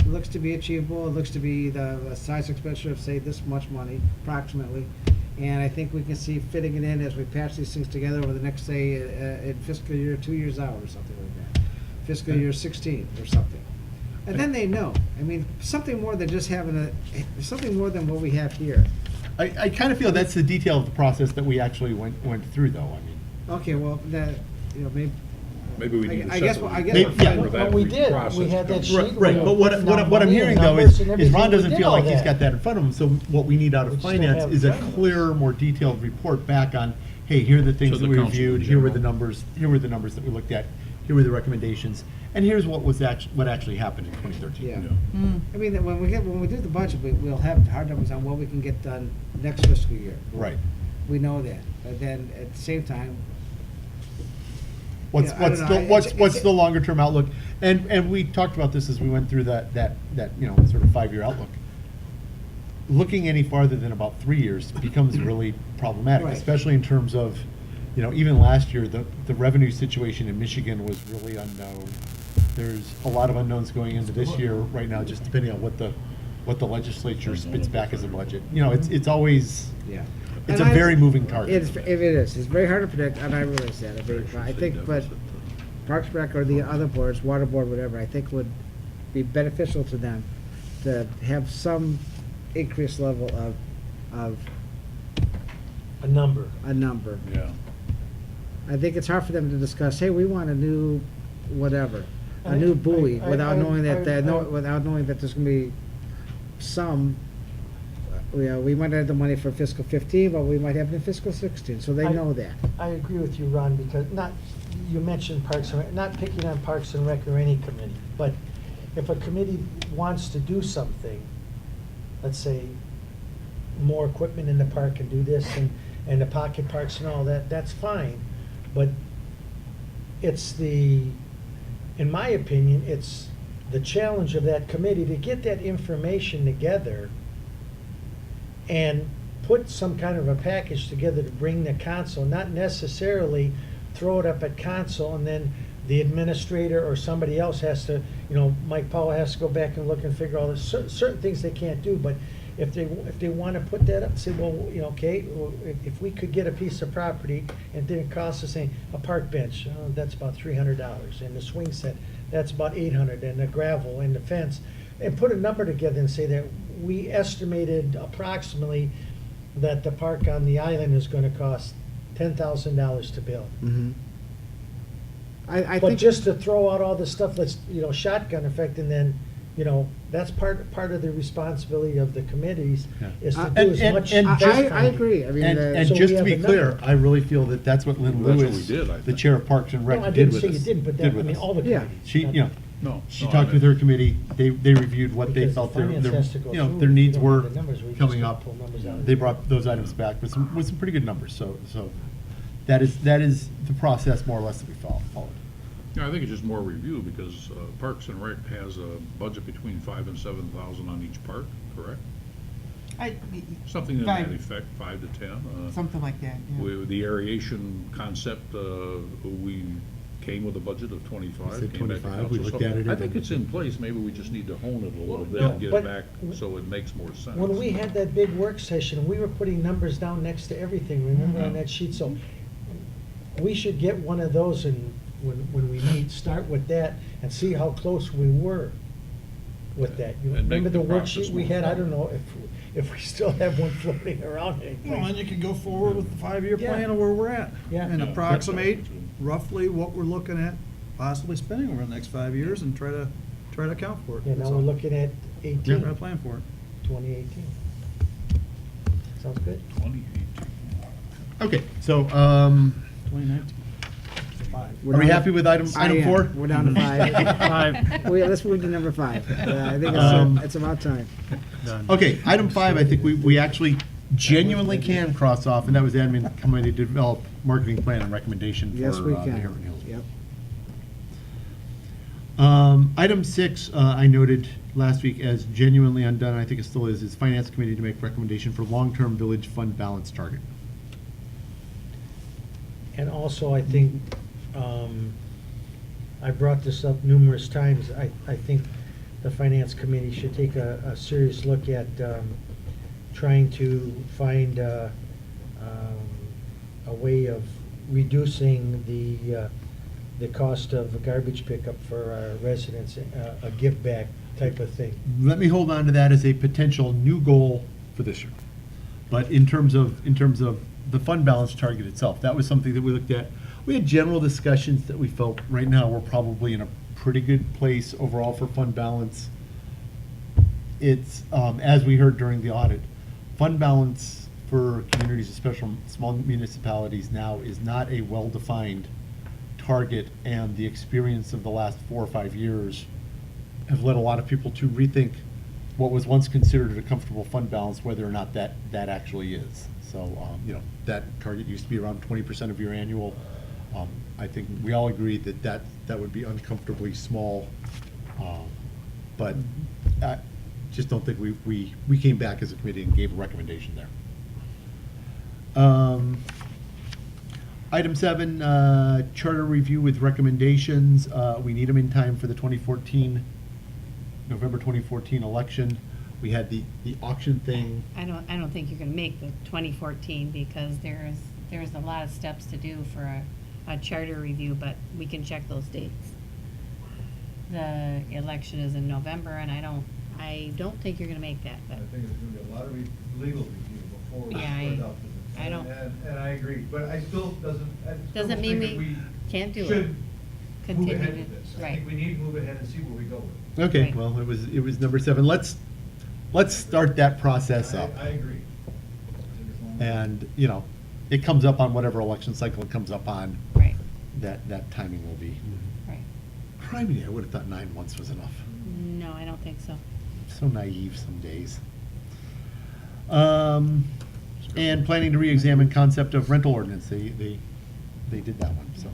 looks to be achievable. It looks to be the size expenditure of, say, this much money approximately. And I think we can see fitting it in as we patch these things together over the next, say, in fiscal year 2 years out or something like that. Fiscal year 16 or something. And then they know. I mean, something more than just having something more than what we have here. I kind of feel that's the detail of the process that we actually went through, though, I mean. Okay, well, that, you know, maybe, Maybe we need to I set guess the what- I guess report what- yeah. for that Well, we did. process We had that comes. sheet. Right, we right, were but what, putting what, out what I'm money hearing and though numbers is and Ron everything. doesn't We feel did like all he's that. got that in front of him, so what we need out We of still have finance it is in a front of us. clearer, more detailed report back on, hey, here are the things To that the we council in reviewed, here were the general. numbers, here were the numbers that we looked at, here were the recommendations, and here's what was what actually happened in 2013. Yeah. Yeah. I mean, when we do the budget, we'll have hard numbers on what we can get done next fiscal year. Right. We know that, but then at the same time, What's, Yeah, I what's don't the, know. what's, It's- what's the longer term outlook? And we talked about this as we went through that, you know, sort of 5-year outlook. Looking any farther than about 3 years becomes really problematic, Right. especially in terms of, you know, even last year, the revenue situation in Michigan was really unknown. There's a lot of unknowns going into this year right now, just depending on what the legislature spits back as a budget. You know, it's always, yeah. it's a And I- very moving target. If it is, it's very hard to predict, and I realize that. I think, but Parks Rec or the other boards, Water Board, whatever, I think would be beneficial to them to have some increased level of A number. a number. Yeah. I think it's hard for them to discuss, hey, we want a new whatever, a new buoy, without knowing that, without knowing that there's gonna be some, we might have the money for fiscal 15, but we might have it in fiscal 16, so they I- know that. I agree with you, Ron, because you mentioned Parks and Rec, not picking on Parks and Rec or any committee, but if a committee wants to do something, let's say, more equipment in the park and do this and the pocket parks and all that, that's fine. But it's in my opinion, it's the challenge of that committee to get that information together and put some kind of a package together to bring the council, not necessarily throw it up at council and then the administrator or somebody else has to, Mike Powell has to go back and look and figure all this, certain things they can't do, but if they want to put that up, say, well, okay, well, if we could get a piece of property and it didn't cost us a park bench, that's about $300, and the swing set, that's about $800, and the gravel and the fence, and put a number together and say that we estimated approximately that the park on the island is going to cost $10,000 to build. Mhm. I But think, just to throw out all the stuff that's, shotgun effect, and then, that's part of the responsibility of the committees, Yeah. is to do And- as and- much. and fact just- I finding. agree, I mean, And So just we to have be a clear, number. I really feel that that's what Lynn Well, that's what Lewis, we did, I the think. chair of Parks and No, Rec, I did didn't with say us. you didn't, but did that, I with mean, us. all the Yeah. committees. She, not- No. she no, talked I- with her committee, they reviewed what they Because felt the finance has to go through. their If needs you don't were have the numbers, we just coming don't up. pull numbers out of They the air. brought those items back with some pretty good numbers, so that is the process more or less that we followed. Yeah, I think it's just more review, because Parks and Rec has a budget between 5,000 and 7,000 on each park, correct? Something to that Five. effect, 5 to 10. Something like that, yeah. With the aeration concept, we came with a budget of 25. We said came back to 25, we council. looked at it I and- think it's in place, maybe we just need to hone it a little bit no, and get but- it back so it makes more sense. When we had that big work session, we were putting numbers down next to everything, remember, on that sheet, so we should get one of those and when we meet, start with that and see how close we were with that. You And make remember the the process worksheet we more had? I fun. don't know if we still have one floating around Well, anyplace. then you can go forward with the 5-year Yeah. plan of where we're at. Yeah. And Yeah. approximate roughly what we're looking at possibly spending over the next 5 years and try to account for it. Yeah, That's now we're all. looking at Yeah, 18, try to plan for it. 2018. Sounds good? 2018. Okay, so, 2019. 5. are we happy with item Yeah, 4? We're down to 5. Let's move to number 5. I think it's about time. Done. Okay, item 5, I think we actually genuinely can cross off, and that was admin committee to develop marketing plan and recommendation for Yes, we the can. Heron Hills. Yep. Item 6, I noted last week as genuinely undone, and I think it still is finance committee to make recommendation for long-term village fund balance target. And also, I think, I brought this up numerous times, I think the finance committee should take a serious look at trying to find a way of reducing the cost of garbage pickup for our residents, a give back type of thing. Let me hold on to that as a potential new goal for this year. But in terms of the fund balance target itself, that was something that we looked at we had general discussions that we felt right now we're probably in a pretty good place overall for fund balance. It's, as we heard during the audit, fund balance for communities, especially small municipalities now, is not a well-defined target, and the experience of the last 4 or 5 years have led a lot of people to rethink what was once considered a comfortable fund balance, whether or not that actually is. So, that target used to be around 20% of your annual. I think we all agreed that would be uncomfortably small. But I just don't think we came back as a committee and gave a recommendation there. Item 7, charter review with recommendations. We need them in time for the November 2014 election. We had the auction thing. I don't think you're gonna make the 2014 because there's a lot of steps to do for a charter review, but we can check those dates. The election is in November, and I don't think you're gonna make that, I but think there's gonna be a lot of legal review before we Yeah, start out. I don't- And I agree, but I still Doesn't mean think that we can't do it. should move Continue ahead to- with this. I right. think we need to move ahead and see where we go with it. Okay, Right. well, it was number 7. Let's start that process up. I agree. And, it comes up on whatever election cycle it comes up on, right, that timing will be. right. Criminy, I would have thought 9 months was enough. No, I don't think so. So naive some days. And planning to re-examine concept of rental ordinance. They did that one, so.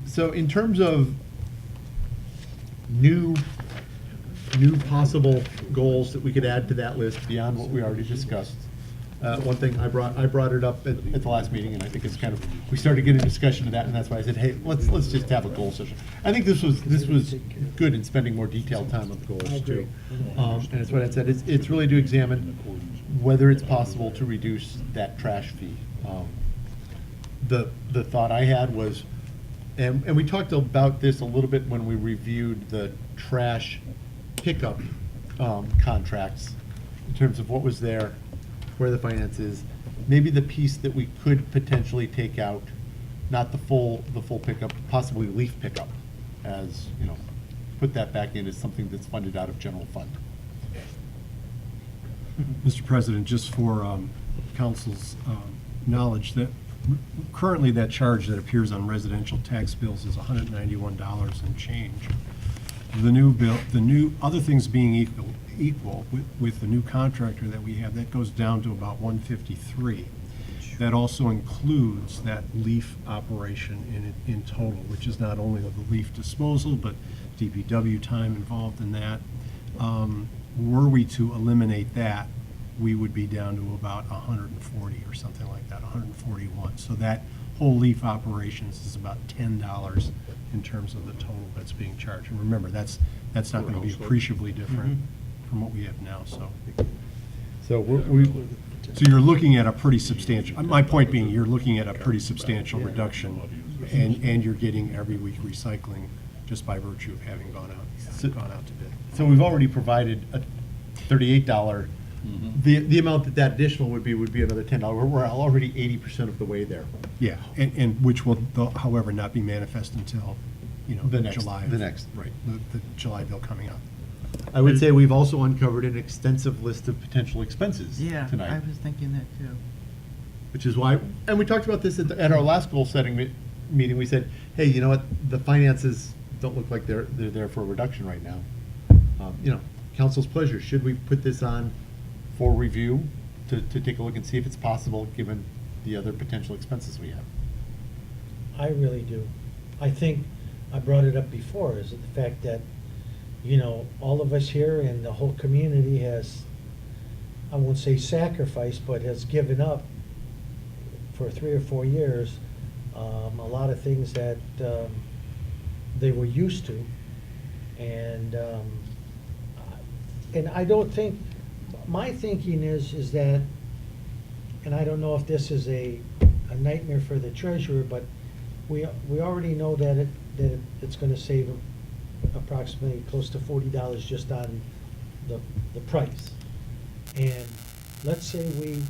So in terms of new possible goals that we could add to that list beyond what we already discussed. One thing I brought it up at the last meeting, and I think it's kind of, we started getting a discussion of that, and that's why I said, hey, let's just have a goal session. I think this was good in spending more detailed time on the goals too. And that's what I said, it's really to examine whether it's possible to reduce that trash fee. The thought I had was, and we talked about this a little bit when we reviewed the trash pickup contracts, in terms of what was there, where the finance is, maybe the piece that we could potentially take out, not the full pickup, possibly leaf pickup, as, put that back in as something that's funded out of general fund. Mr. President, just for council's knowledge, that currently that charge that appears on residential tax bills is $191 and change. The new bill, other things being equal with the new contractor that we have, that goes down to about $153. That also includes that leaf operation in total, which is not only the leaf disposal, but DPW time involved in that. Were we to eliminate that, we would be down to about 140 or something like that, 141. So that whole leaf operations is about $10 in terms of the total that's being charged. And remember, that's not going to be appreciably different from what we have now, so. So So you're looking at a pretty substantial, my point being, you're looking at a pretty substantial reduction, and you're getting every week recycling just by virtue of having gone out to bid. So we've already provided a $38. The amount that additional would be another $10. We're already 80% of the way there. Yeah, and which will, however, not be manifest until, The next- July. the next. Right, the July bill coming up. I would say we've also uncovered an extensive list of potential expenses Yeah, tonight. I was thinking that too. Which is why, and we talked about this at our last goal-setting meeting. We said, hey, you know what, the finances don't look like they're there for a reduction right now. Council's pleasure, should we put this on for review to take a look and see if it's possible, given the other potential expenses we have? I really do. I think, I brought it up before, is the fact that, all of us here and the whole community has, I won't say sacrificed, but has given up for 3 or 4 years, a lot of things that they were used to. And I don't think, my thinking is that, and I don't know if this is a nightmare for the treasurer, but we already know that it's gonna save approximately close to $40 just on the price. And let's say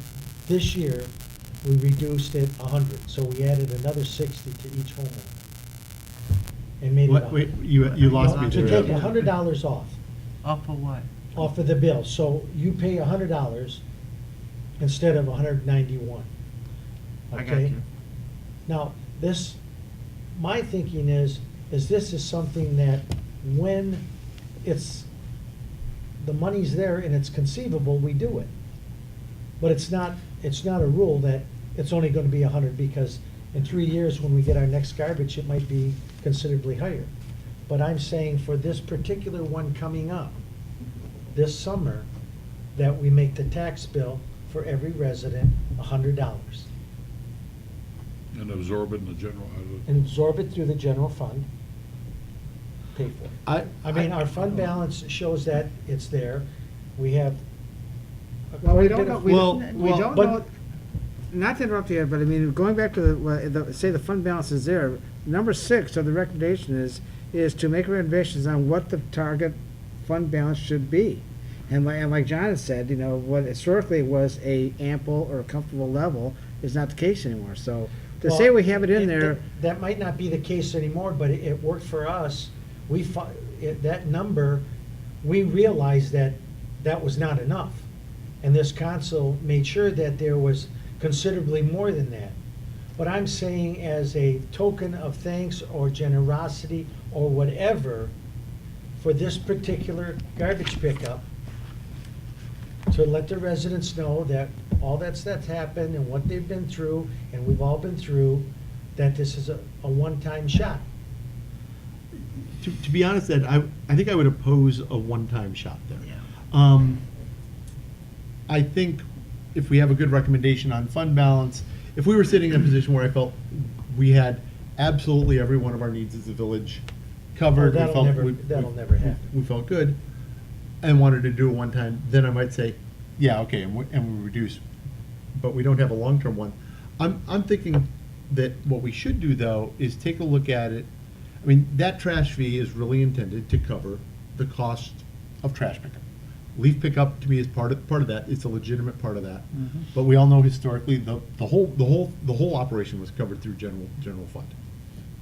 this year, we reduced it 100, so we added another 60 to each homeowner. And made it What, wait, you lost me To there. take $100 off, Off of what? off of the bill, so you pay $100 instead of 191. I got Okay? you. Now, this, my thinking is this is something that when it's, the money's there and it's conceivable, we do it. But it's not a rule that it's only gonna be 100, because in 3 years, when we get our next garbage, it might be considerably higher. But I'm saying for this particular one coming up, this summer, that we make the tax bill for every resident $100. And absorb it in the general, And absorb it through the general fund, pay for it. I mean, our fund balance shows that it's there. We have. Well, we quite a don't bit know, of- we Well, don't well- know, not to interrupt you, but I mean, going back to say the fund balance is there, number 6 of the recommendation is to make recommendations on what the target fund balance should be. And like John has said, what historically was a ample or comfortable level is not the case anymore, so to say Well, we have it in there. That might not be the case anymore, but it worked for us. That number, we realized that was not enough. And this council made sure that there was considerably more than that. But I'm saying, as a token of thanks or generosity or whatever, for this particular garbage pickup, to let the residents know that all that's happened and what they've been through, and we've all been through, that this is a one-time shot. To be honest, Ed, I think I would oppose a one-time shot there. Yeah. I think if we have a good recommendation on fund balance, if we were sitting in a position where I felt we had absolutely every one of our needs as a village covered. we That'll felt never- we- that'll never happen. We felt good, and wanted to do it one time, then I might say, yeah, okay, and we reduce, but we don't have a long-term one. I'm thinking that what we should do, though, is take a look at it. I mean, that trash fee is really intended to cover the cost of trash pickup. Leaf pickup, to me, is part of that, it's a legitimate part of that. But we all know historically, the whole operation was covered through general fund.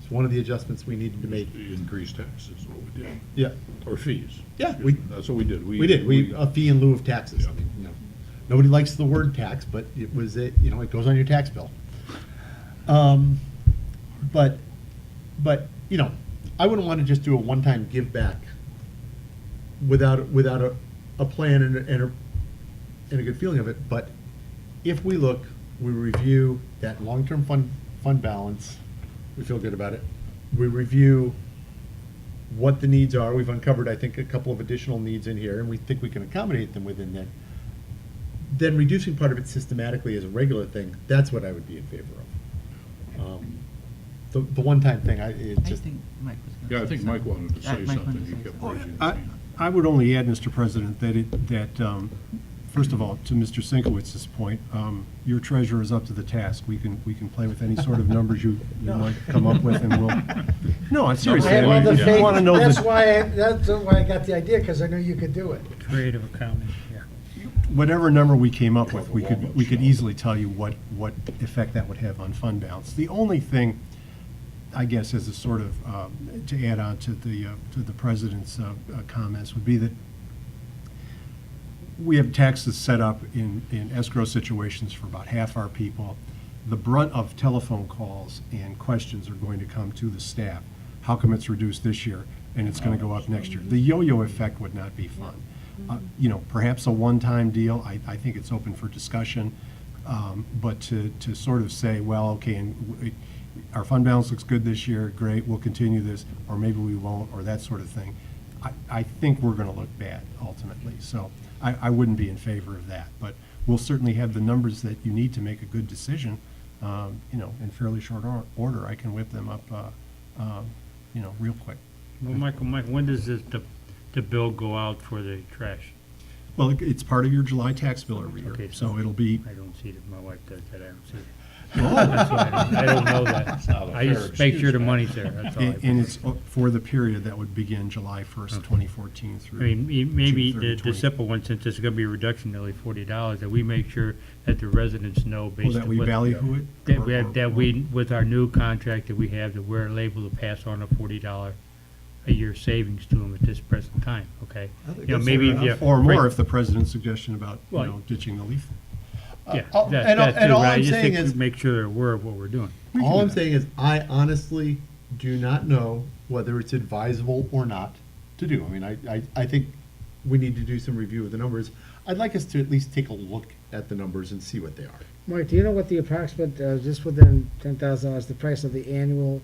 It's one of the adjustments we needed to make. increased taxes is what we did, Yeah, or fees. Yeah, Excuse we- me. That's what we did. we did, a fee in lieu of taxes. I Yeah. mean, nobody likes the word tax, but it was, it goes on your tax bill. But, I wouldn't want to just do a one-time give back without a plan and a good feeling of it. But if we look, we review that long-term fund balance, we feel good about it. We review what the needs are. We've uncovered, I think, a couple of additional needs in here, and we think we can accommodate them within that. Then reducing part of it systematically as a regular thing, that's what I would be in favor of. The one-time thing, I just. think Mike was gonna Yeah, I say think Mike something. wanted to say Mike wanted something. to He say kept something. raising his I hand. I would only add, Mr. President, that first of all, to Mr. Sinkowitz's point, your treasurer is up to the task. We can play with any sort of numbers you might come up with, and we'll, no, I'm seriously. I have all the I faith, wanna know that's that why I got the idea, because I knew you could do it. Creative accounting, yeah. whatever number we came up with, we could easily tell you what effect that would have on fund balance. The only thing, I guess, as a sort of, to add on to the president's comments, would be that we have taxes set up in escrow situations for about half our people. The brunt of telephone calls and questions are going to come to the staff. How come it's reduced this year and it's going to go up next year? The yo-yo effect would not be fun. Perhaps a one-time deal, I think it's open for discussion. But to sort of say, well, okay, and our fund balance looks good this year, great, we'll continue this, or maybe we won't, or that sort of thing, I think we're going to look bad ultimately. So I wouldn't be in favor of that. But we'll certainly have the numbers that you need to make a good decision, in fairly short order. I can whip them up, real quick. Well, Michael, when does the bill go out for the trash? Well, it's part of your July tax bill every year, Okay, so it'll be, I don't see it, my wife does that, I don't see it. That's why I don't know that. It's not a I fair just make excuse, sure the man. money's there, that's all. And it's for the period that would begin July 1st, 2014 I through. mean, maybe June 30, the 20. simple one, since it's gonna be a reduction nearly $40, that we make sure that the residents know Well, based that on we what. value it? That we or- have, that we, with our new contract that we have, that we're able to pass on a $40 a year savings to them at this present time, okay? I think You know, that's maybe fair if you. enough. Or more right, if the president's suggestion about, you Well, know, ditching the leaf. Yeah, and that all- too, and all but I I'm just saying think is- we make sure they're aware of what we're doing. All I'm saying is, I honestly do not know whether it's advisable or not to do. I mean, I think we need to do some review of the numbers. I'd like us to at least take a look at the numbers and see what they are. Mike, do you know what the approximate, just within $10,000, the price of the annual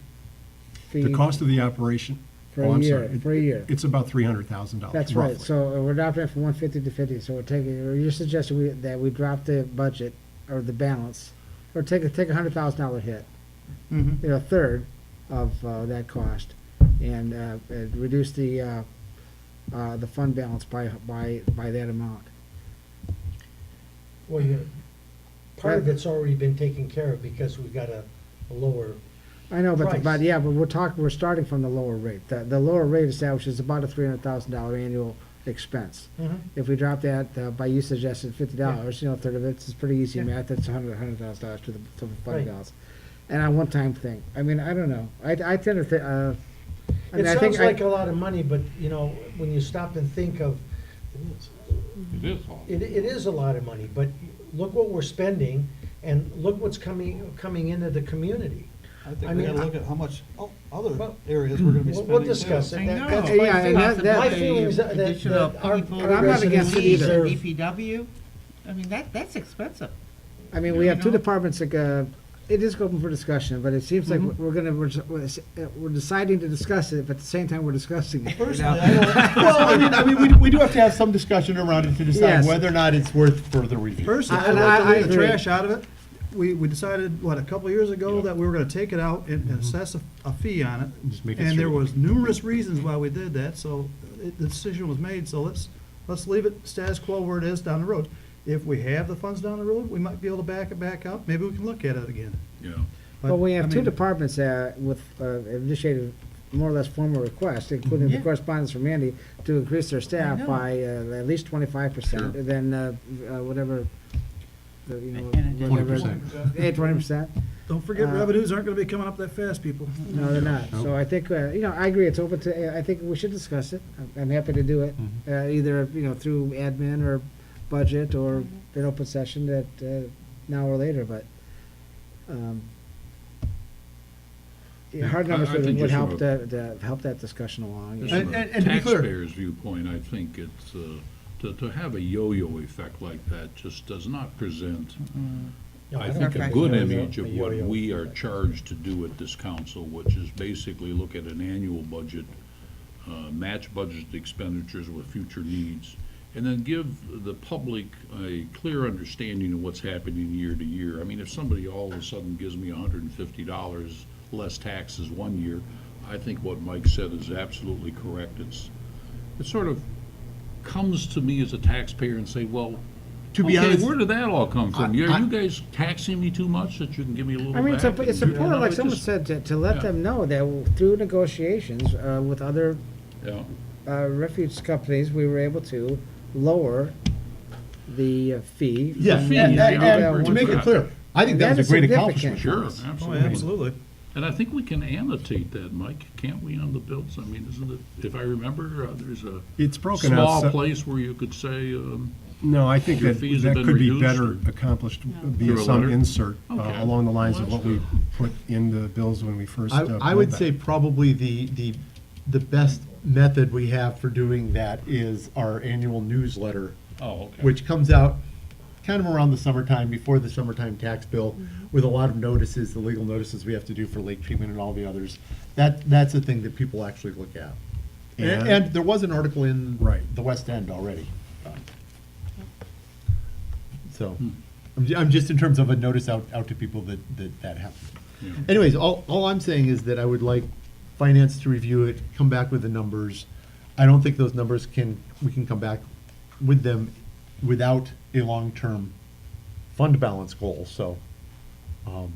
fee? The cost of the operation. For oh, a I'm year, sorry, it- for a year. It's about $300,000. That's right, roughly. so we're dropping it from 150 to 50, so we're taking, or you're suggesting that we drop the budget, or the balance, or take a $100,000 hit, Mhm. you know, a third of that cost, and reduce the fund balance by that amount. Well, part of it's already been taken care of because we've got a lower, I know, but, Price. we're starting from the lower rate. The lower rate establishes about a $300,000 annual expense. If we drop that, by you suggested $50, you know, a third of it, it's pretty easy Yeah. math, that's $100,000 to the fund Right. balance. And a one-time thing, I mean, I don't know, I tend to think, I it mean, I think, sounds like a lot of money, but, you know, when you stop and think of, It is all. it is a lot of money, but look what we're spending, and look what's coming into the community. I I think we mean, gotta look at how much other Well, areas we're gonna be We'll spending. discuss too. it. I That- know. that's Yeah, my and feeling. that- My Possibly feeling is that additional that our people, And I'm not against it residents either. are- DPW, I mean, that's expensive. I mean, we have You two know? departments that, it is open for discussion, but it seems like we're deciding to discuss it, but at the same time, we're discussing it. you know? Personally, I don't, Well, I mean, we do have to have some discussion around it to decide Yes. whether or not it's worth further review. personally, And I'd like to I leave the agree. trash out of it. We decided, what, a couple of years ago, that we were gonna take it out and assess a fee on it. Just make it And there straight. was numerous reasons why we did that, so the decision was made, so let's leave it status quo where it is down the road. If we have the funds down the road, we might be able to back it back up, maybe we can look at it again. Yeah. Well, we I have two mean, departments with initiated more or less formal requests, including the Yeah. correspondence from Andy, to increase their staff know. by at least 25%, Sure. then whatever, you know, And additional- 20%. 20%. Don't forget, Uh, revenues aren't gonna be coming up that fast, people. No, they're not. So I think, you know, I agree, it's open to, I think we should discuss it. I'm happy to do it, either, you know, through admin or budget or an open session that, now or later, but, yeah, hard I- I numbers think would just help from help that discussion along. you Just know. from And- a and to be clear- taxpayer's viewpoint, I think it's, to have a yo-yo effect like that just does not present, No, I don't think, a think good so. image of A what yo-yo we are effect. charged to do at this council, which is basically look at an annual budget, match budget expenditures with future needs, and then give the public a clear understanding of what's happening year to year. I mean, if somebody all of a sudden gives me $150 less taxes one year, I think what Mike said is absolutely correct. It sort of comes to me as a taxpayer and say, well, To be okay, honest- where did that all come from? I- Are you guys taxing me too much that you can give me a little I mean, back? it's And, important, like it someone just- said, to let Yeah. them know that through negotiations with other Yeah. refuge companies, we were able to lower the fee. Yeah, from, and, Yeah, and- I and agree to make with it that. clear, I think that That was is a great significant. accomplishment. Sure, for us. Oh, absolutely. absolutely. And I think we can annotate that, Mike, can't we, on the bills? I mean, isn't it, if I remember, there's a It's broken out. small se- place where you could say, No, I think Your that fees have that been could be reduced, better or- accomplished Through via a some letter? insert Okay. along the lines of Well, what we put in the bills when we first. I wrote would that. say probably the best method we have for doing that is our annual newsletter, oh, okay. which comes out kind of around the summertime, before the summertime tax bill, with a lot of notices, the legal notices we have to do for lake treatment and all the others. That's the thing that people actually look at. And- And there was an article in Right. the West End already. So, Hmm. I'm just in terms of a notice out to people that happened. Yeah. Anyways, all I'm saying is that I would like finance to review it, come back with the numbers. I don't think those numbers we can come back with them without a long-term fund balance goal, so I don't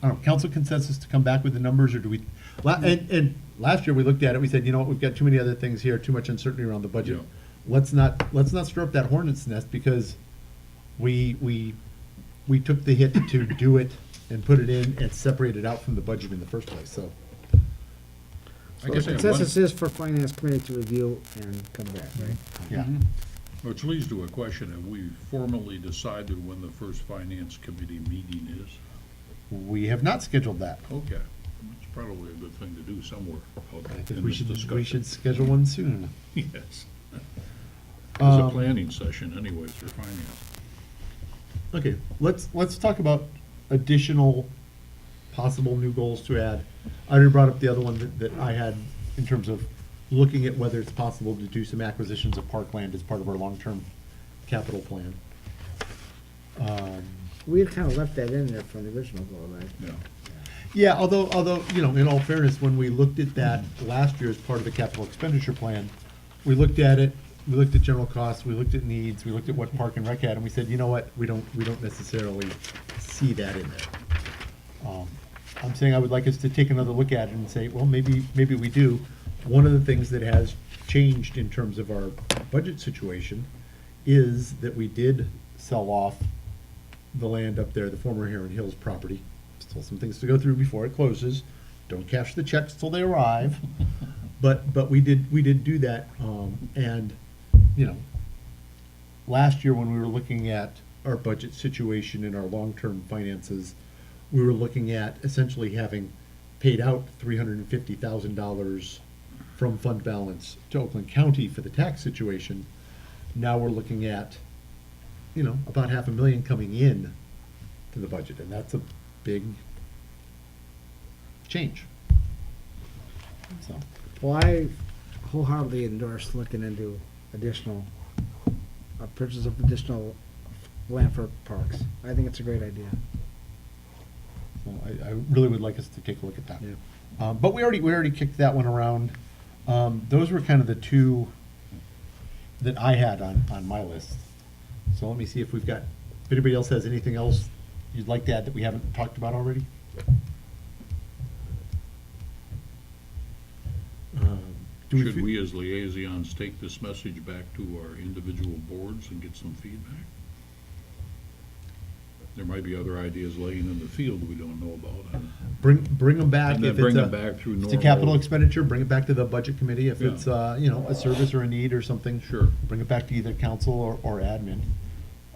know, council consensus to come back with the numbers, or do we, and last year we looked at it, we said, you know what, we've got too many other things here, too much uncertainty around the budget. Yeah. Let's not stir up that hornet's nest, because we took the hit to do it and put it in and separate it out from the budget in the first place, so. I So guess the I have consensus one- is for finance committee to review and come back, right? Yeah. Which leads to a question, have we formally decided when the first finance committee meeting is? We have not scheduled that. Okay, that's probably a good thing to do somewhere out I think in we this should, we discussion. should schedule one soon. Yes. It's a Um, planning session anyways for finance. Okay, let's talk about additional possible new goals to add. I already brought up the other one that I had in terms of looking at whether it's possible to do some acquisitions of parkland as part of our long-term capital plan. We had kind of left that in there from the original goal, right? Yeah. Yeah, although, you know, in all fairness, when we looked at that last year as part of the capital expenditure plan, we looked at it, we looked at general costs, we looked at needs, we looked at what Park and Rec had, and we said, you know what, we don't necessarily see that in there. I'm saying I would like us to take another look at it and say, well, maybe we do. One of the things that has changed in terms of our budget situation is that we did sell off the land up there, the former Heron Hills property. Still some things to go through before it closes. Don't cash the checks till they arrive. But we did do that, and, you know, last year when we were looking at our budget situation and our long-term finances, we were looking at essentially having paid out $350,000 from fund balance to Oakland County for the tax situation. Now we're looking at, you know, about $500,000 coming in to the budget, and that's a big change. So, Well, I wholeheartedly endorse looking into additional, purchase of additional land for parks. I think it's a great idea. so I really would like us to take a look at that. Yeah. But we already kicked that one around. Those were kind of the two that I had on my list. So let me see if we've got, if anybody else has anything else you'd like to add that we haven't talked about already? Do Should fe- we as liaisons take this message back to our individual boards and get some feedback? There might be other ideas laying in the field we don't know about. Bring them back. And then if bring it's them back through If it's a capital normal- expenditure, bring it back to the budget committee. If Yeah. it's, you know, a service or a need or something. Sure. Bring it back to either council or admin.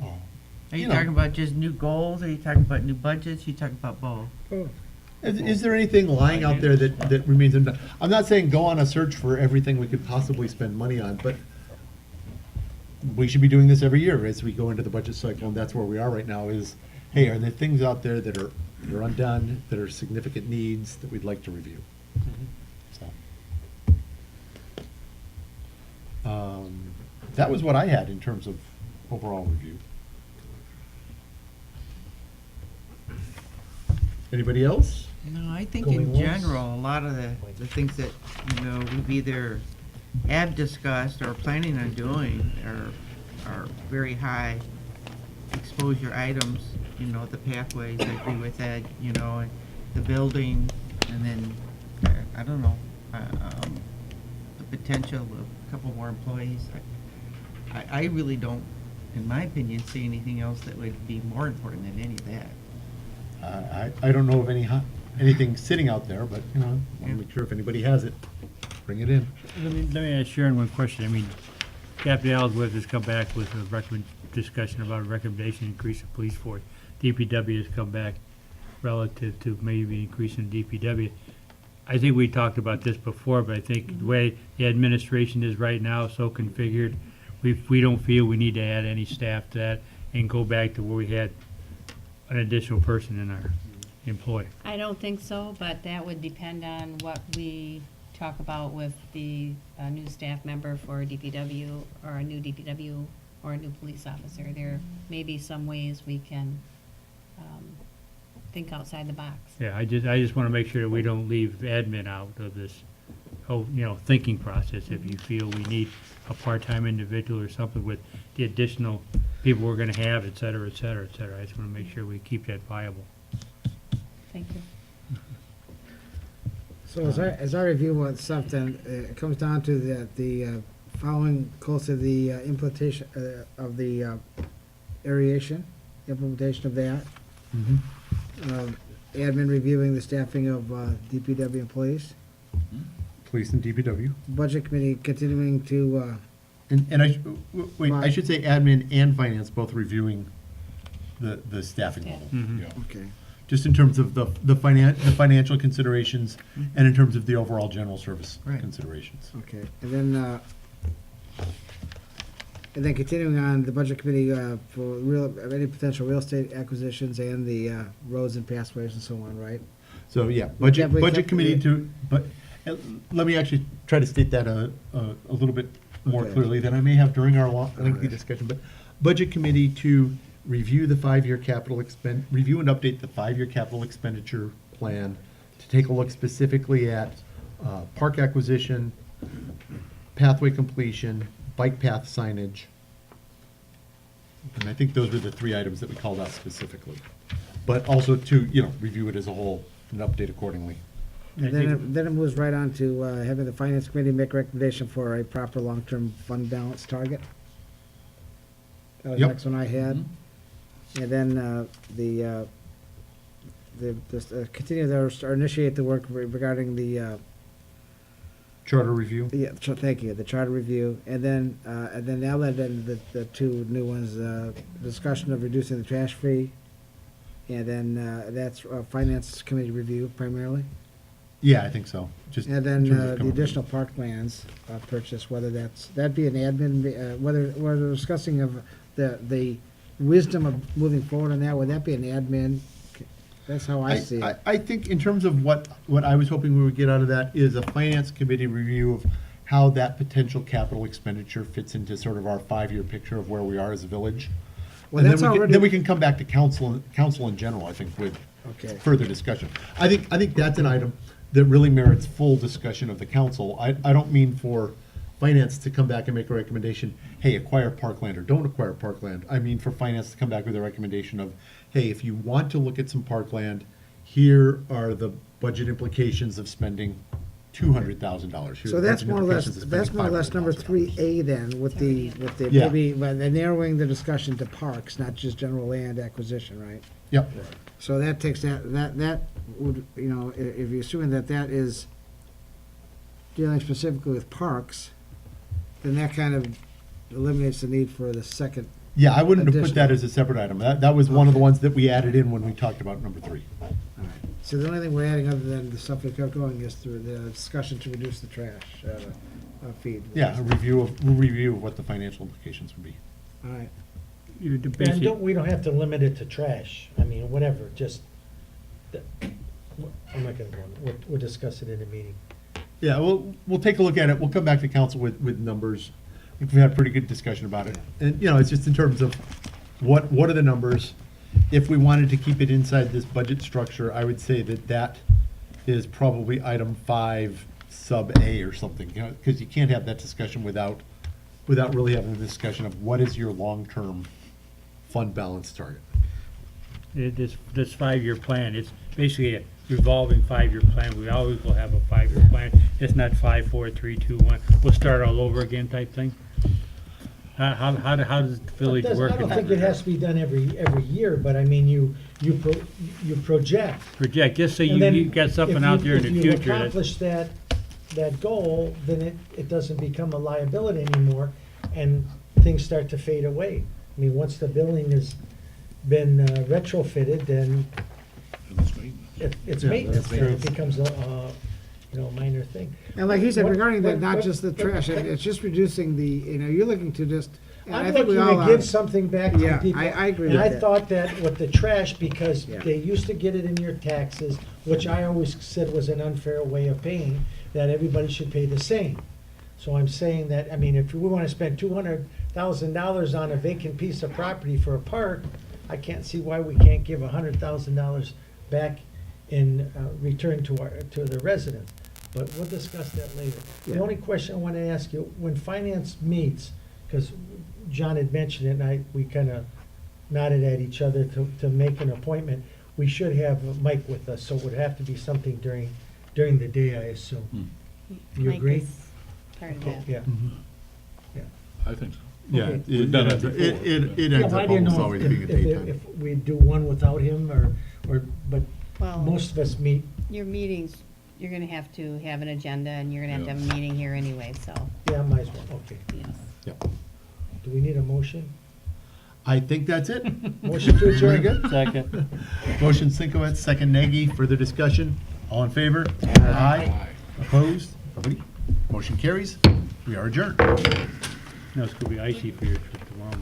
Are you You know. talking about just new goals? Are you talking about new budgets? You talking about both? Is there anything lying out there that remains undone? I'm not saying go on a search for everything we could possibly spend money on, but we should be doing this every year as we go into the budget cycle, and that's where we are right now is, hey, are there things out there that are undone, that are significant needs that we'd like to review? So. That was what I had in terms of overall review. Anybody else? No, I think Going in once. general, a lot of the things that, you know, we've either have discussed or planning on doing are very high exposure items, you know, the pathways, I agree with that, you know, and the building, and then, I don't know, the potential of a couple more employees. I really don't, in my opinion, see anything else that would be more important than any of that. I don't know of anything sitting out there, but, you know, I want to make sure if anybody has it, bring it in. Let me ask Sharon one question. I mean, Captain Ellsworth has come back with a discussion about a recommendation to increase the police force. DPW has come back relative to maybe increasing DPW. I think we talked about this before, but I think the way the administration is right now, so configured, we don't feel we need to add any staff to that and go back to where we had an additional person in our employ. I don't think so, but that would depend on what we talk about with the new staff member for DPW, or a new DPW, or a new police officer. There may be some ways we can think outside the box. Yeah, I just want to make sure that we don't leave admin out of this whole, you know, thinking process. If you feel we need a part-time individual or something with the additional people we're going to have, et cetera, et cetera, et cetera. I just want to make sure we keep that viable. Thank you. So as I review something, it comes down to the following close to the implementation of the aeration, implementation of that. Admin reviewing the staffing of DPW employees. Police and DPW. Budget committee continuing to, And I should say admin and finance both reviewing the staffing level. Yeah. okay. Just in terms of the financial considerations and in terms of the overall general service Right. considerations. Okay, and then continuing on, the budget committee for any potential real estate acquisitions and the roads and pathways and so on, right? So, yeah, that budget be budget kept- committee to, but, let me actually try to state that a little bit more Okay. clearly than I may have during our lengthy Alright. discussion, but budget committee to review the 5-year review and update the 5-year capital expenditure plan, to take a look specifically at park acquisition, pathway completion, bike path signage. And I think those were the 3 items that we called out specifically. But also to, review it as a whole and update accordingly. I think- Then it moves right on to having the finance committee make a recommendation for a proper long-term fund balance target. That was the Yep. next one I had. And then continue or initiate the work regarding the Charter review. thank you, the charter review, and then now that the 2 new ones, discussion of reducing the trash fee, and then that's finance committee review primarily, Yeah, I think so. Just and in then terms of the coming up additional parklands purchase, whether that'd be an admin, whether we're discussing of the wisdom of moving forward on that, would that be an admin? That's how I see it. I think in terms of what I was hoping we would get out of that is a finance committee review of how that potential capital expenditure fits into sort of our 5-year picture of where we are as a village. Well, And that's then already- then we can come back to council in general, I think, with Okay. further discussion. I think that's an item that really merits full discussion of the council. I don't mean for finance to come back and make a recommendation, hey, acquire parkland or don't acquire parkland. I mean for finance to come back with a recommendation of, hey, if you want to look at some parkland, here are the budget implications of spending $200,000. Here are So the that's budget more or less, implications of that's spending more or less number $500,000. 3A then, with the Yeah. maybe, but they're narrowing the discussion to parks, not just general land acquisition, right? Yep. So that takes that would, if you're assuming that is dealing specifically with parks, then that kind of eliminates the need for the second. Yeah, I wouldn't have put Additional. that as a separate item. That was one of the ones that we added in when we talked about number 3. So the only thing we're adding other than the stuff we kept going is through the discussion to reduce the trash feed. Yeah, a review of what the financial implications would be. All right. You And basically, we don't have to limit it to trash, I mean, whatever, just, I'm not gonna go on, we'll discuss it in a meeting. Yeah, we'll take a look at it. We'll come back to council with numbers. I think we had a pretty good discussion about it. And, it's just in terms of what are the numbers? If we wanted to keep it inside this budget structure, I would say that is probably item 5, sub A or something, because you can't have that discussion without really having a discussion of what is your long-term fund balance target. this 5-year plan, it's basically a revolving 5-year plan. We always will have a 5-year plan. It's not 5, 4, 3, 2, 1. We'll start all over again type thing. How does the village work? I don't in think that it has to be done every year, but I mean, you project. Project, just so And then you got something if out you- there in the If you future. that- accomplish that goal, then it doesn't become a liability anymore, and things start to fade away. I mean, once the building has been retrofitted, then it's Yeah, maintenance, that's and true. it becomes a minor thing. And like he said, What- regarding that, what- not what- just the trash, it's just reducing the, you're looking to just, and I I'm think we looking all to are. give something back to the Yeah, people. I agree And with I that. thought that with the trash, because Yeah. they used to get it in your taxes, which I always said was an unfair way of paying, that everybody should pay the same. So I'm saying that, I mean, if we wanna spend $200,000 on a vacant piece of property for a park, I can't see why we can't give $100,000 back in return to the residents. But we'll discuss that later. The Yeah. only question I want to ask you, when finance meets, because John had mentioned it, and we kind of nodded at each other to make an appointment. we should have Mike with us, so it would have to be something during the day, I assume. You Mike agree? is part of that. Yeah. I think so. Yeah, Okay. it We've done it ends up- before. it Yeah, ends well, I up didn't almost know always if- being a if- daytime. If we do one without him, but Well, most of us meet, your meetings, you're gonna have to have an agenda, and you're gonna have to have a meeting here anyway, so, yeah, might as well, okay. yes. Yep. Do we need a motion? I think that's it. Motion to Very adjourn? good. Second. Motion Sinkowitz, second Nagy. Further discussion? All in favor? Aye. Opposed? Nobody? Motion carries. We are adjourned. No, it's gonna be icy for your trip tomorrow.